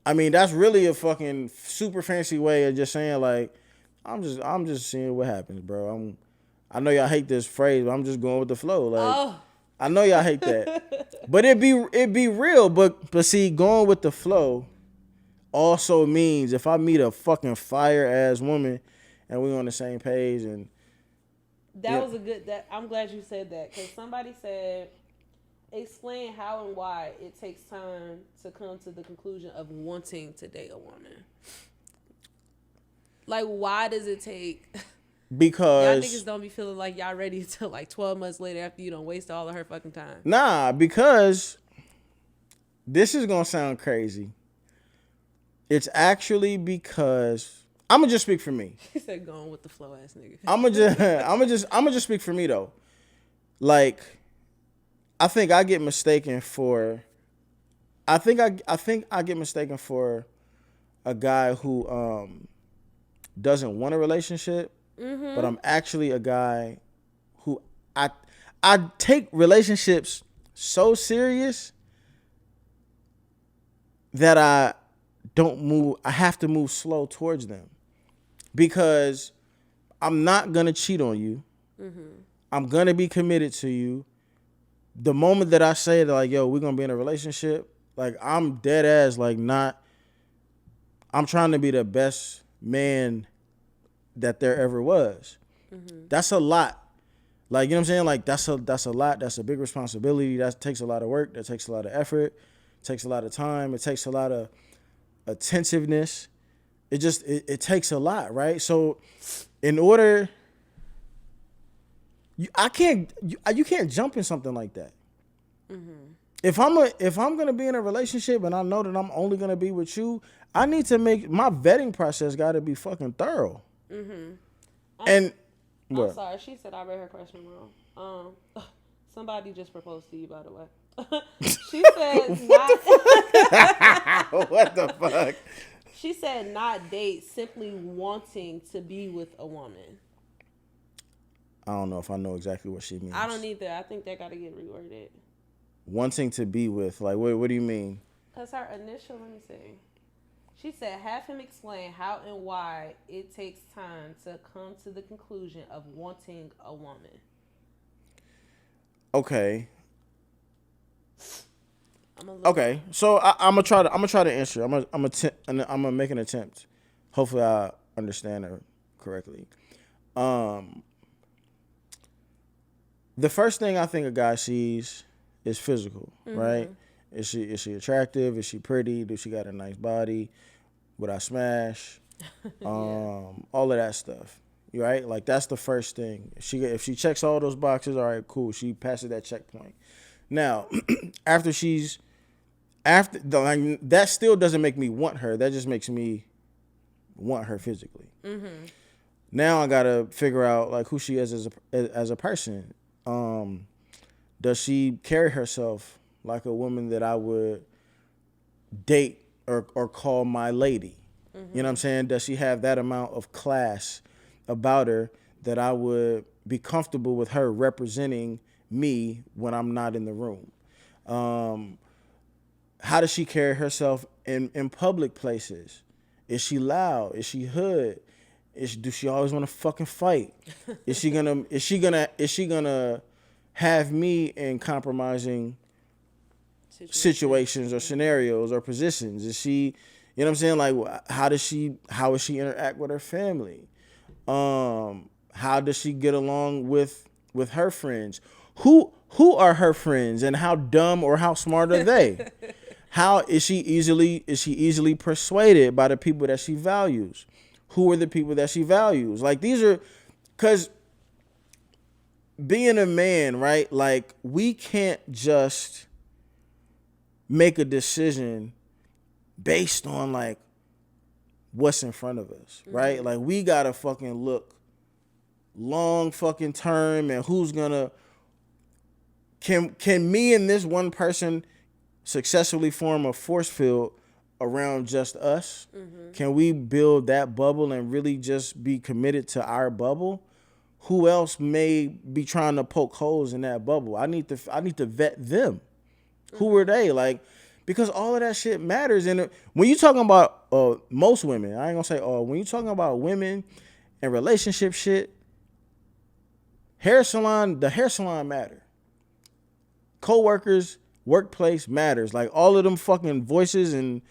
I mean, that's really a fucking super fancy way of just saying like, I'm just seeing what happens, bro. I know y'all hate this phrase, but I'm just going with the flow. Like, I know y'all hate that. But it'd be real. But see, going with the flow also means if I meet a fucking fire ass woman and we on the same page and that was a good. That I'm glad you said that because somebody said explain how and why it takes time to come to the conclusion of wanting to date a woman. Like, why does it take? Because y'all niggas don't be feeling like y'all ready until like 12 months later after you don't waste all of her fucking time. Nah, because this is gonna sound crazy. It's actually because I'm gonna just speak for me. He said, "Going with the flow, ass nigga." I'm gonna just speak for me though. Like, I think I get mistaken for. I think I get mistaken for a guy who doesn't want a relationship, but I'm actually a guy who I take relationships so serious that I have to move slow towards them because I'm not going to cheat on you. I'm going to be committed to you. The moment that I say that, like, yo, we're going to be in a relationship, like, I'm dead ass, like, I'm trying to be the best man that there ever was. That's a lot. Like, you know what I'm saying? Like, that's a lot. That's a big responsibility. That takes a lot of work. That takes a lot of effort. It takes a lot of time. It takes a lot of attentiveness. It takes a lot, right? So in order, you can't jump in something like that. If I'm gonna be in a relationship and I know that I'm only gonna be with you, I need to make my vetting process got to be fucking thorough. And I'm sorry, she said I read her question wrong. Somebody just proposed to you, by the way. She said what the fuck? She said not date, simply wanting to be with a woman. I don't know if I know exactly what she means. I don't either. I think that got to get reworded. Wanting to be with, like, what do you mean? Because her initial, let me see. She said, have him explain how and why it takes time to come to the conclusion of wanting a woman. Okay. Okay. So I'm gonna try to answer. I'm gonna make an attempt. Hopefully I understand her correctly. The first thing I think a guy sees is physical, right? Is she attractive? Is she pretty? Does she got a nice body? Would I smash? All of that stuff, right? Like, that's the first thing. If she checks all those boxes, all right, cool. She passes that checkpoint. Now, that still doesn't make me want her. That just makes me want her physically. Now I gotta figure out, like, who she is as a person. Does she carry herself like a woman that I would date or call my lady? You know what I'm saying? Does she have that amount of class about her that I would be comfortable with her representing me when I'm not in the room? How does she carry herself in public places? Is she loud? Is she hood? Do she always want to fucking fight? Is she gonna have me in compromising situations or scenarios or positions? Is she, you know what I'm saying? Like, how does she interact with her family? How does she get along with her friends? Who are her friends and how dumb or how smart are they? How is she easily persuaded by the people that she values? Who are the people that she values? Like, these are, because being a man, right? Like, we can't just make a decision based on, like, what's in front of us, right? Like, we gotta fucking look long fucking term and who's gonna, can me and this one person successfully form a force field around just us? Can we build that bubble and really just be committed to our bubble? Who else may be trying to poke holes in that bubble? I need to vet them. Who are they? Like, because all of that shit matters. And when you're talking about most women, I ain't gonna say all, when you're talking about women and relationship shit, the hair salon matter. Co-workers, workplace matters. Like all of them fucking voices and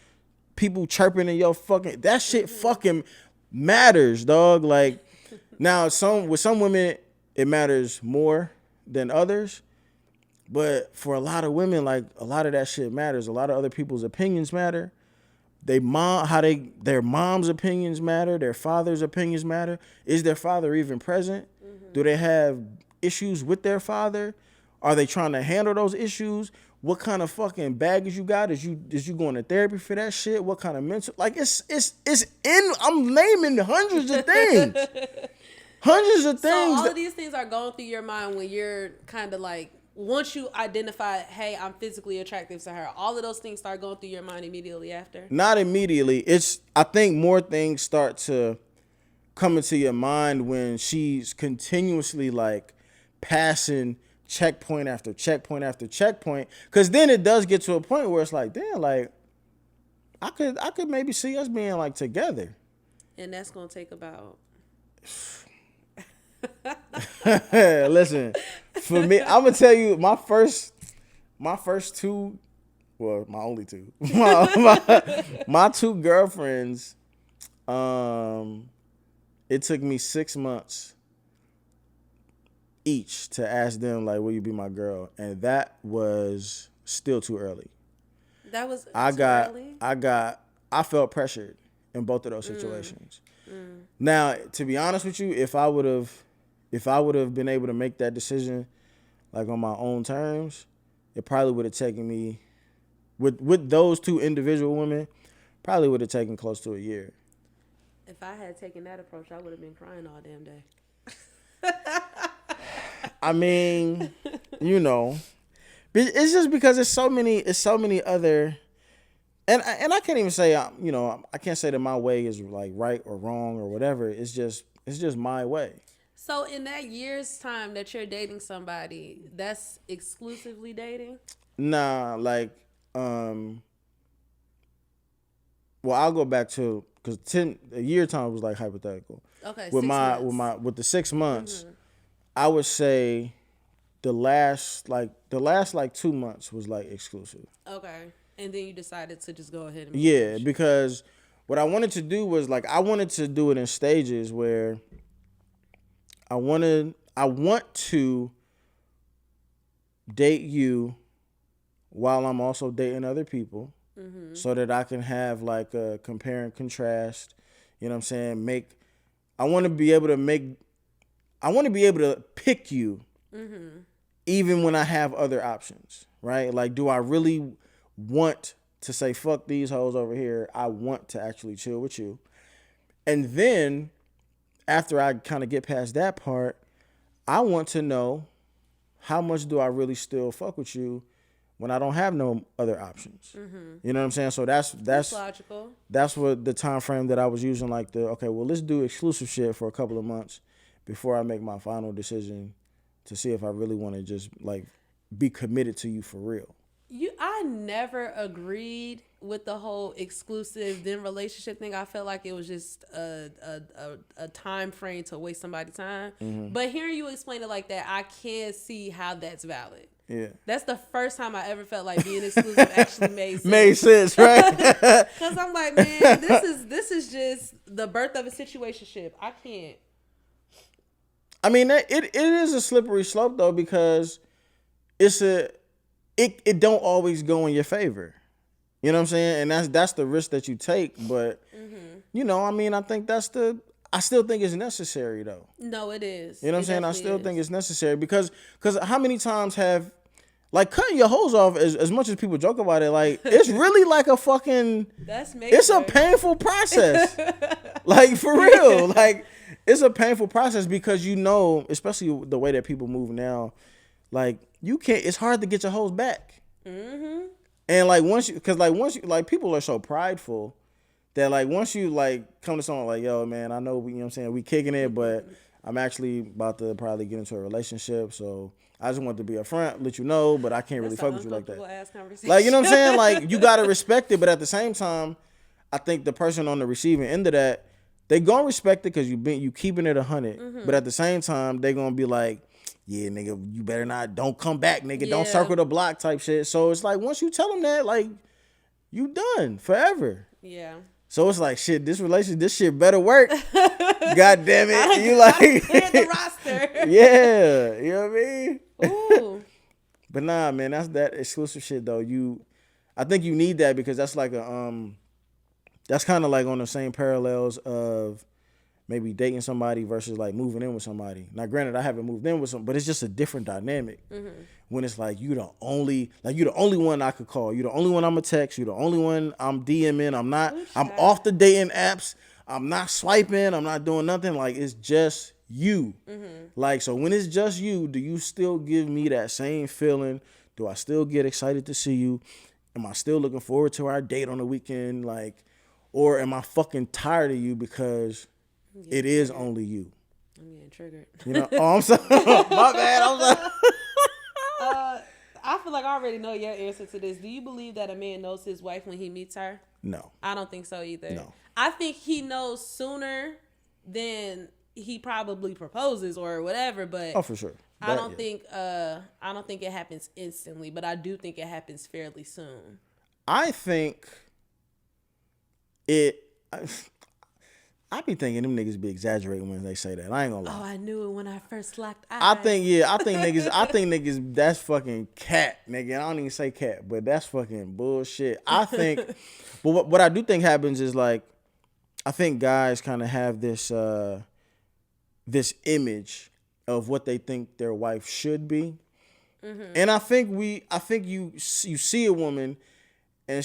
people chirping in your fucking, that shit fucking matters, dog. Like now with some women it matters more than others, but for a lot of women, like a lot of that shit matters. A lot of other people's opinions matter. Their mom's opinions matter. Their father's opinions matter. Is their father even present? Do they have issues with their father? Are they trying to handle those issues? What kind of fucking baggage you got? Is you going to therapy for that shit? What kind of mental, like it's in, I'm naming hundreds of things. Hundreds of things. So all of these things are going through your mind when you're kind of like, once you identify, hey, I'm physically attractive to her, all of those things start going through your mind immediately after? Not immediately. I think more things start to come into your mind when she's continuously like passing checkpoint after checkpoint after checkpoint. Because then it does get to a point where it's like, damn, like I could maybe see us being like together. And that's going to take about... Listen, for me, I'm gonna tell you my first two, well, my only two, my two girlfriends. It took me 6 months each to ask them like, "Will you be my girl?" And that was still too early. That was early? I felt pressured in both of those situations. Now, to be honest with you, if I would have been able to make that decision like on my own terms, it probably would have taken me with those two individual women, probably would have taken close to a year. If I had taken that approach, I would have been crying all damn day. I mean, you know, it's just because it's so many other, and I can't even say, you know, I can't say that my way is like right or wrong or whatever. It's just my way. So in that year's time that you're dating somebody, that's exclusively dating? Nah, like, well, I'll go back to, because a year time was like hypothetical. Okay. With the 6 months, I would say the last 2 months was like exclusive. Okay. And then you decided to just go ahead and yeah, because what I wanted to do was like, I wanted to do it in stages where I want to date you while I'm also dating other people, so that I can have like a compare and contrast. You know what I'm saying? I want to be able to pick you, even when I have other options, right? Like, do I really want to say, fuck these hoes over here? I want to actually chill with you. And then after I kind of get past that part, I want to know, how much do I really still fuck with you when I don't have no other options? You know what I'm saying? So that's logical. That's what the time frame that I was using. Like okay, well, let's do exclusive shit for a couple of months before I make my final decision to see if I really want to just like be committed to you for real. I never agreed with the whole exclusive then relationship thing. I felt like it was just a time frame to waste somebody's time. But hearing you explain it like that, I can see how that's valid. Yeah, that's the first time I ever felt like being exclusive actually made sense. Made sense, right? Because I'm like, man, this is just the birth of a situationship. I can't. I mean, it is a slippery slope though, because it don't always go in your favor. You know what I'm saying? And that's the risk that you take. But you know, I mean, I still think it's necessary though. No, it is. You know what I'm saying? I still think it's necessary because how many times have, like, cutting your hose off, as much as people joke about it, like, it's really like a fucking, it's a painful process. Like, for real. Like, it's a painful process because, you know, especially the way that people move now, like, it's hard to get your hose back. And like, people are so prideful that, like, once you like come to someone like, yo, man, I know, you know what I'm saying, we kicking it, but I'm actually about to probably get into a relationship, so I just want to be upfront, let you know, but I can't really fuck with you like that. Like, you know what I'm saying? Like, you gotta respect it, but at the same time, I think the person on the receiving end of that, they gonna respect it because you keeping it 100, but at the same time, they gonna be like, yeah, nigga, you better not, don't come back, nigga, Yeah. don't circle the block type shit. So it's like, once you tell them that, like, you done forever. Yeah. So it's like, shit, this relationship, this shit better work. God damn it. You like, clear the roster. Yeah, you know what I mean? Ooh. But nah, man, that's that exclusive shit though. I think you need that because that's like that's kind of like on the same parallels of maybe dating somebody versus like moving in with somebody. Now, granted, I haven't moved in with some, but it's just a different dynamic when it's like you the only one I could call. You the only one I'm gonna text. You the only one I'm DMing. I'm off the dating apps. I'm not swiping. I'm not doing nothing. Like, it's just you. Like, so when it's just you, do you still give me that same feeling? Do I still get excited to see you? Am I still looking forward to our date on the weekend? Like, or am I fucking tired of you because it is only you? I'm getting triggered. You know? Oh, I'm sorry. My bad. I'm sorry. I feel like I already know your answer to this. Do you believe that a man knows his wife when he meets her? No. I don't think so either. No. I think he knows sooner than he probably proposes or whatever, but Oh, for sure. I don't think it happens instantly, but I do think it happens fairly soon. I think I be thinking them niggas be exaggerating when they say that. I ain't gonna lie. Oh, I knew it when I first locked eyes. I think niggas, that's fucking cat, nigga. I don't even say cat, but that's fucking bullshit. I think, but what I do think happens is like, I think guys kind of have this this image of what they think their wife should be, and I think you see a woman, and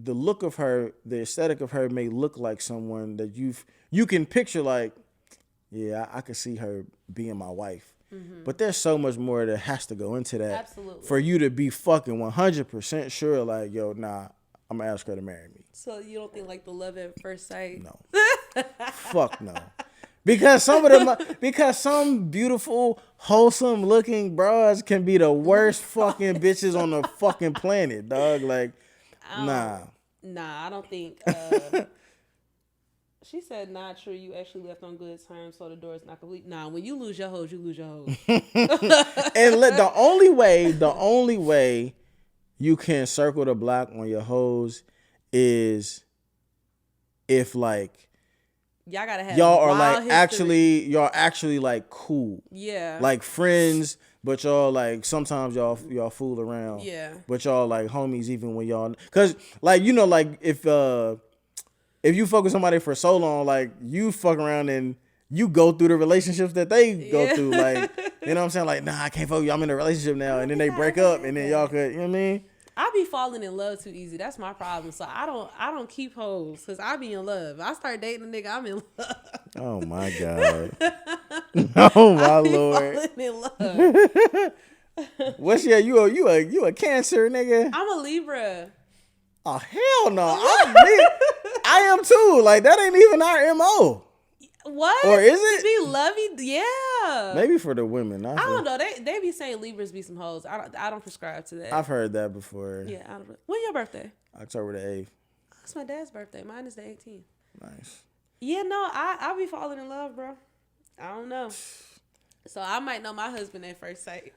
the look of her, the aesthetic of her may look like someone that you can picture like, yeah, I could see her being my wife. But there's so much more that has to go into that. Absolutely. For you to be fucking 100% sure, like, yo, nah, I'm gonna ask her to marry me. So you don't think like the love at first sight? No. Fuck no. Because some beautiful, wholesome looking bras can be the worst fucking bitches on the fucking planet, dog. Like, nah, I don't think. She said, "Not true. You actually left on good terms, so the door is not complete." Nah, when you lose your hoes, you lose your hoes. And the only way you can circle the block on your hoes is if like y'all gotta have y'all are like history. y'all actually like cool, yeah, like friends. But y'all like sometimes y'all fool around. Yeah. But y'all like homies even when y'all, cause like, you know, like if you fuck with somebody for so long, like you fuck around and you go through the relationships that they go through. Like, you know what I'm saying? Like, nah, I can't fuck with you. I'm in a relationship now, and then they break up, and then y'all could, you know what I mean? I be falling in love too easy. That's my problem. So I don't keep hoes because I be in love. I start dating a nigga, I'm in love. Oh my God. Oh my Lord. Falling in love. What's you a Cancer, nigga? I'm a Libra. Oh hell no. I am too. Like, that ain't even our MO. What? Or is it? To be lovey? Yeah. Maybe for the women. I don't know. They be saying Libras be some hoes. I don't prescribe to that. I've heard that before. Yeah. When your birthday? October the 8th. It's my dad's birthday. Mine is the 18th. Nice. Yeah, no, I be falling in love, bro. I don't know. So I might know my husband at first sight.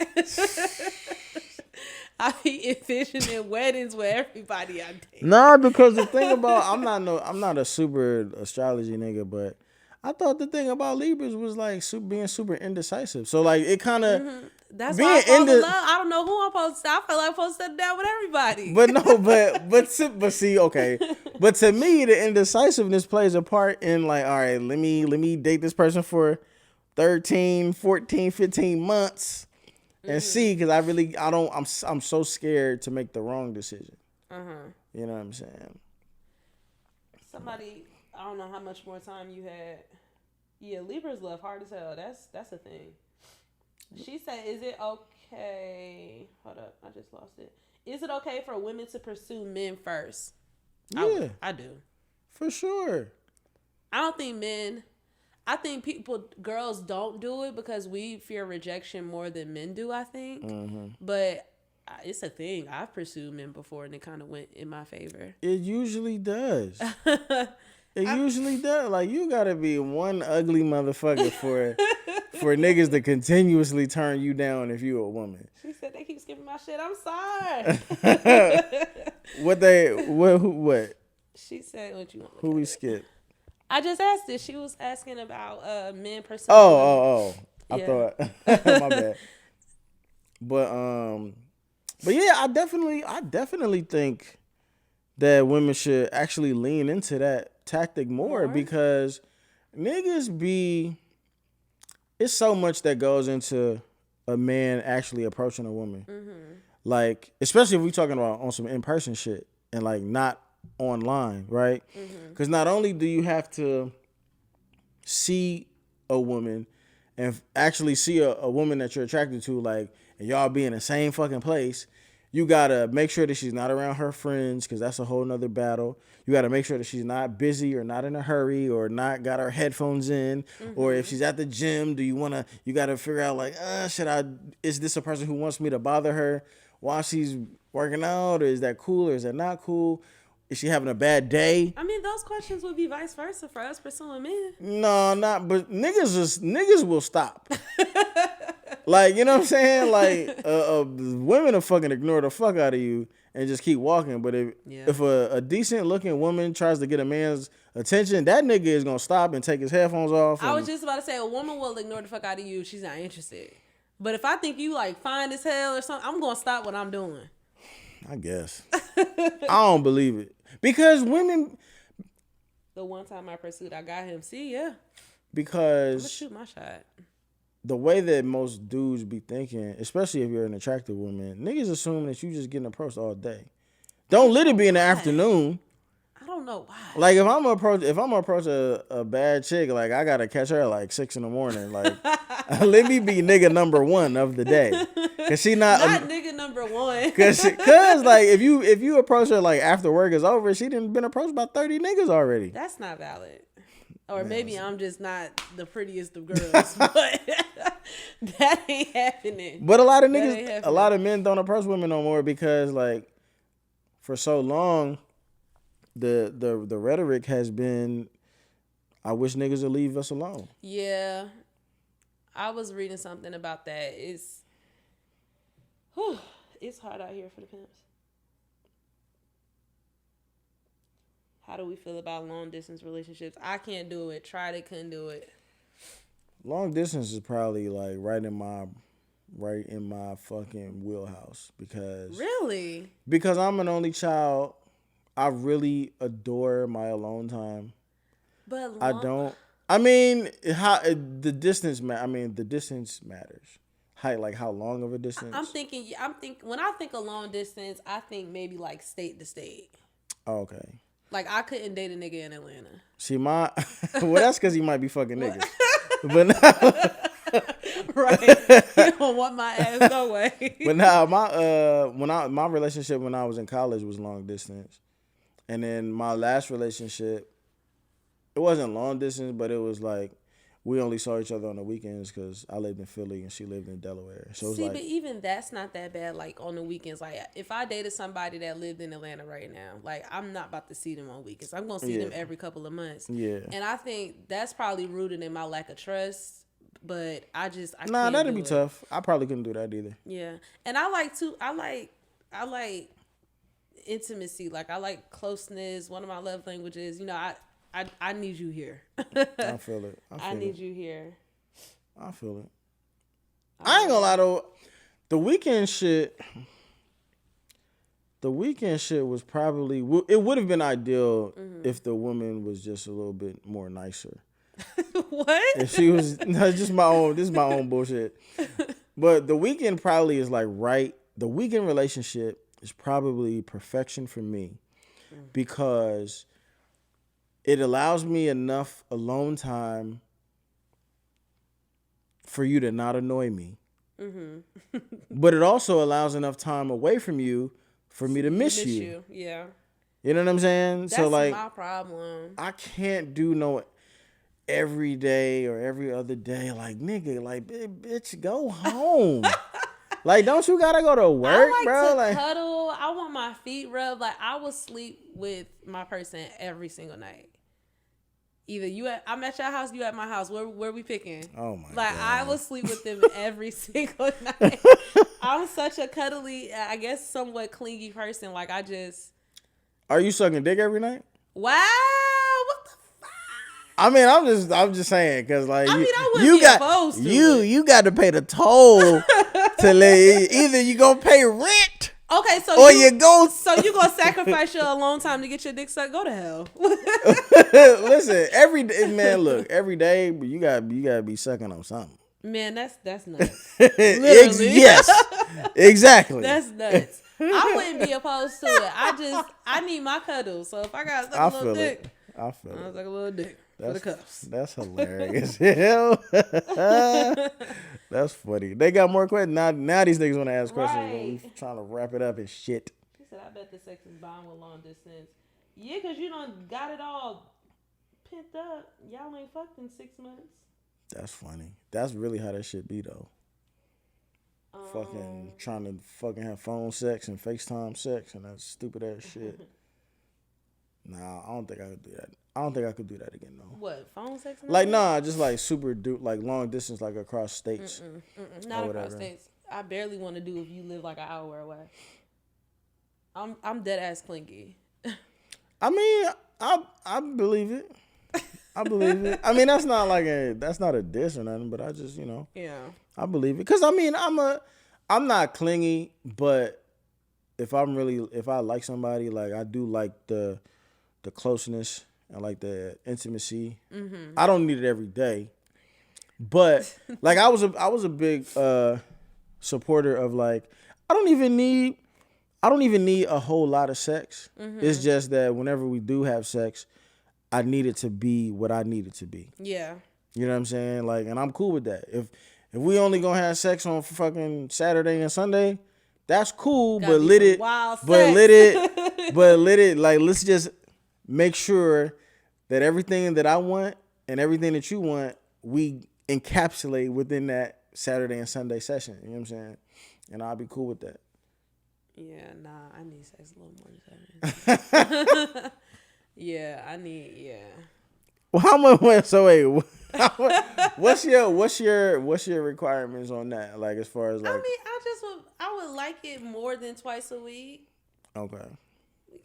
I be envisioning weddings with everybody I date. Nah, because the thing about I'm not a super astrology nigga, but I thought the thing about Libras was like being super indecisive. So like it kind of that's why I fall in love. I don't know who I'm supposed to. I feel like I'm supposed to settle down with everybody. But no, but see, okay. But to me, the indecisiveness plays a part in like, all right, let me date this person for 13, 14, 15 months and see, because I'm so scared to make the wrong decision. You know what I'm saying? Somebody, I don't know how much more time you had. Yeah, Libras love hard as hell. That's a thing. She said, is it okay? Hold up, I just lost it. Is it okay for women to pursue men first? Yeah. I do. For sure. I think girls don't do it because we fear rejection more than men do, I think. But it's a thing. I've pursued men before and it kind of went in my favor. It usually does. It usually does. Like, you gotta be one ugly motherfucker for niggas to continuously turn you down if you a woman. She said they keep skipping my shit. I'm sorry. What? She said what you want. Who we skip? I just asked it. She was asking about men pursuing. Oh. I Yeah. thought my bad. But yeah, I definitely think that women should actually lean into that tactic more because niggas be, it's so much that goes into a man actually approaching a woman. Mm-hmm. Like, especially if we talking about on some in-person shit and like not online, right? Because not only do you have to see a woman and actually see a woman that you're attracted to, like, and y'all be in the same fucking place, you gotta make sure that she's not around her friends, because that's a whole nother battle. You gotta make sure that she's not busy or not in a hurry or not got her headphones in. Or if she's at the gym, you gotta figure out like, is this a person who wants me to bother her while she's working out, or is that cool or is that not cool? Is she having a bad day? I mean, those questions would be vice versa for us pursuing men. No, not. But niggas will stop. Like, you know what I'm saying? Like, women will fucking ignore the fuck out of you and just keep walking. But if a decent looking woman tries to get a man's attention, that nigga is gonna stop and take his headphones off. I was just about to say, a woman will ignore the fuck out of you if she's not interested. But if I think you like fine as hell or something, I'm gonna stop what I'm doing. I guess. I don't believe it. Because women... The one time I pursued, I got him. See, yeah. Because... I'm gonna shoot my shot. The way that most dudes be thinking, especially if you're an attractive woman, niggas assume that you just getting approached all day. Don't let it be in the afternoon. I don't know why. Like, if I'm gonna approach a bad chick, like, I gotta catch her at like 6 a.m. Like, let me be nigga number one of the day, cause she not nigga number one. cause like if you approach her like after work is over, she done been approached by 30 niggas already. That's not valid. Or maybe I'm just not the prettiest of girls, but that ain't happening. But a lot of niggas, a lot of men don't approach women no more because, like, for so long, the rhetoric has been, I wish niggas would leave us alone. Yeah. I was reading something about that. It's hard out here for the pimps. How do we feel about long distance relationships? I can't do it. Tried it, couldn't do it. Long distance is probably like right in my fucking wheelhouse because I'm an only child. I really adore my alone time. But the distance matters. How long of a distance? When I think of long distance, I think maybe like state to state. Oh, okay. Like, I couldn't date a nigga in Atlanta. See, well, that's because he might be fucking niggas. But now, right, you don't want my ass no way. But now, my relationship when I was in college was long distance, and then my last relationship, it wasn't long distance, but it was like we only saw each other on the weekends because I lived in Philly and she lived in Delaware. So but even that's not that bad. Like, on the weekends, like, if I dated somebody that lived in Atlanta right now, like, I'm not about to see them on weekends. I'm gonna see them every couple of months. Yeah, and I think that's probably rooted in my lack of trust. But I can't that'd be tough. I probably couldn't do that either. Yeah, and I like intimacy. Like, I like closeness. One of my love languages. You know, I need you here. I feel it. I need you here. I feel it. I ain't gonna lie though. The weekend shit was probably, it would have been ideal if the woman was just a little bit more nicer. What? If she was, this is my own bullshit. But the weekend probably is like the weekend relationship is probably perfection for me because it allows me enough alone time for you to not annoy me. Mm-hmm. But it also allows enough time away from you for me to miss you. Yeah. You know what I'm saying? That's my problem. I can't do no every day or every other day. Like, nigga, like, bitch, go home. Like, don't you gotta go to work, I like to cuddle. I want my feet rubbed. Like, I will sleep with my person every single night. either I'm at your house, you at my house. Where we picking? Oh my Like, God. I will sleep with them every single night. I'm such a cuddly, I guess, somewhat clingy person. Like, I just. Are you sucking dick every night? Wow. What the fuck? I mean, I'm just saying, cause like I wouldn't be opposed to it. You got to pay the toll to live. Either you gonna pay rent. Okay, so or you gonna sacrifice your alone time to get your dick sucked? Go to hell. Listen, every day, but you gotta be sucking on something. Man, that's nuts. Literally. Yes, exactly. That's nuts. I wouldn't be opposed to it. I need my cuddles. So if I got suck a little dick, I feel I was like a little dick for the cuffs. That's hilarious. Hell, that's funny. They got more questions now. These niggas want to ask questions. Right. We trying to wrap it up and shit. He said, "I bet the sex is bound with long distance." Yeah, cause you done got it all pent up. Y'all ain't fucked in 6 months. That's funny. That's really how that shit be though. Fucking trying to fucking have phone sex and FaceTime sex and that stupid ass shit. Nah, I don't think I could do that. I don't think I could do that again though. What, phone sex? Like just like like long distance, like across states. Not across states. I barely want to do if you live like an hour away. I'm dead ass clingy. I mean, I believe it. I believe it. I mean, that's not a diss or nothing, but I just, Yeah. I believe it. Cause I mean, I'm not clingy, but if I like somebody, like I do like the closeness and like the intimacy. Mm-hmm. I don't need it every day, but like I was a big supporter of like I don't even need a whole lot of sex. Mm-hmm. It's just that whenever we do have sex, I need it to be what I need it to be. Yeah. You know what I'm saying? Like, and I'm cool with that. If we only gonna have sex on fucking Saturday and Sunday, that's cool. But let it, like, let's just make sure that everything that I want and everything that you want, we encapsulate within that Saturday and Sunday session. You know what I'm saying? And I'll be cool with that. Yeah, nah, I need sex a little more than Saturday. Yeah. Well, how much? So wait, what's your requirements on that? Like as far as like, I mean, I would like it more than twice a week. Okay.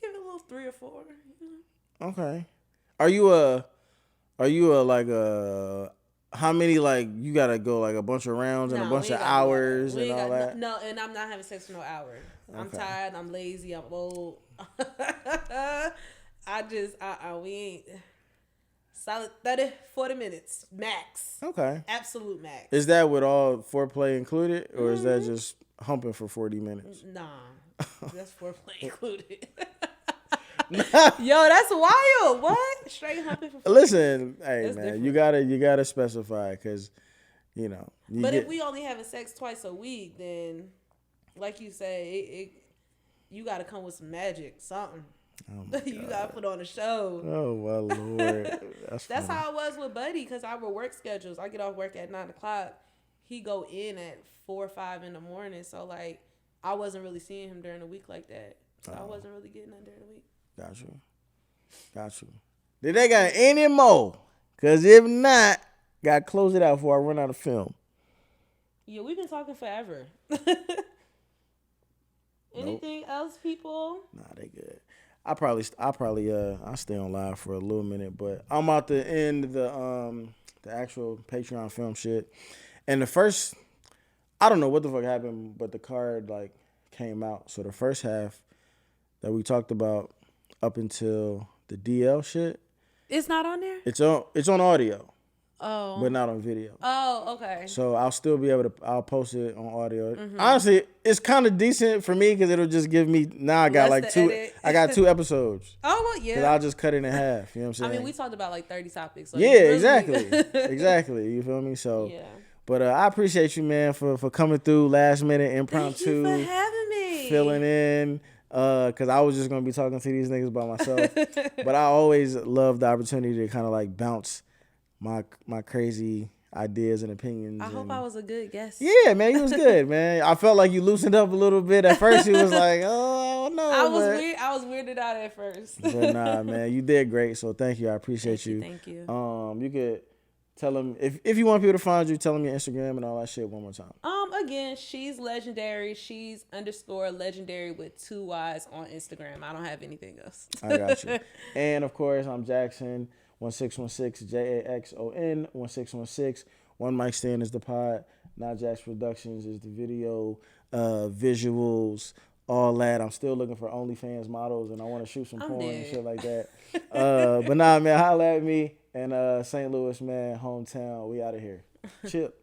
Give it a little 3 or 4. Okay. Are you a like a how many like you gotta go like a bunch of rounds and a bunch of hours and all that? No, and I'm not having sex for no hours. Okay. I'm tired. I'm lazy. I'm old. We ain't solid 30, 40 minutes max. Okay. Absolute max. Is that with all foreplay included, or is that just humping for 40 minutes? Nah, that's foreplay included. Yo, that's wild. What? Straight humping for 40 Listen, minutes. hey That's man, different. you gotta specify because if we only having sex twice a week, then like you say, you gotta come with some magic, something. Oh you gotta put on a show. Oh my Lord, that's how it was with Buddy because our work schedules. I get off work at 9:00. He go in at 4 or 5 in the morning. So like, I wasn't really seeing him during the week like that. So I wasn't really getting none during the week. Got you. Did they got any more? Cause if not, gotta close it out before I run out of film. Yeah, we've been talking forever. Anything else, people? Nah, they good. I'll stay on live for a little minute, but I'm about to end the actual Patreon film shit. And the first, I don't know what the fuck happened, but the card like came out. So the first half that we talked about up until the DL shit, it's not on there. It's on audio. Oh. But not on video. Oh, okay. So I'll still be able to. I'll post it on audio. Mm-hmm. Honestly, it's kind of decent for me because it'll just give me. Now I got like 2. Edit. I got 2 episodes. Oh well, yeah. Because I'll just cut it in half. You know what I'm saying? I mean, we talked about like 30 topics. So yeah, really... exactly. You feel me? So. Yeah. But I appreciate you, man, for coming through last minute impromptu. Thank you for having me. Filling in. Because I was just gonna be talking to these niggas by myself. But I always love the opportunity to kind of like bounce my crazy ideas and opinions. I hope I was a good guest. Yeah, man, you was good, man. I felt like you loosened up a little bit. At first, you was like, oh, don't know. I was weirded out at first. But nah, man, you did great. So thank you. I appreciate you. Thank you. You could tell them if you want people to find you, tell them your Instagram and all that shit one more time. Again, she's legendary. She's _legendary with 2 Y's on Instagram. I don't have anything else. I got you. And of course, I'm Jaxon 1616 Jaxon 1616. One mic stand is the pod. Not Jax Productions is the video, visuals, all that. I'm still looking for OnlyFans models, and I want to shoot some porn and shit like that. But nah, man, holla at me. And St. Louis, man, hometown. We out of here. Chip.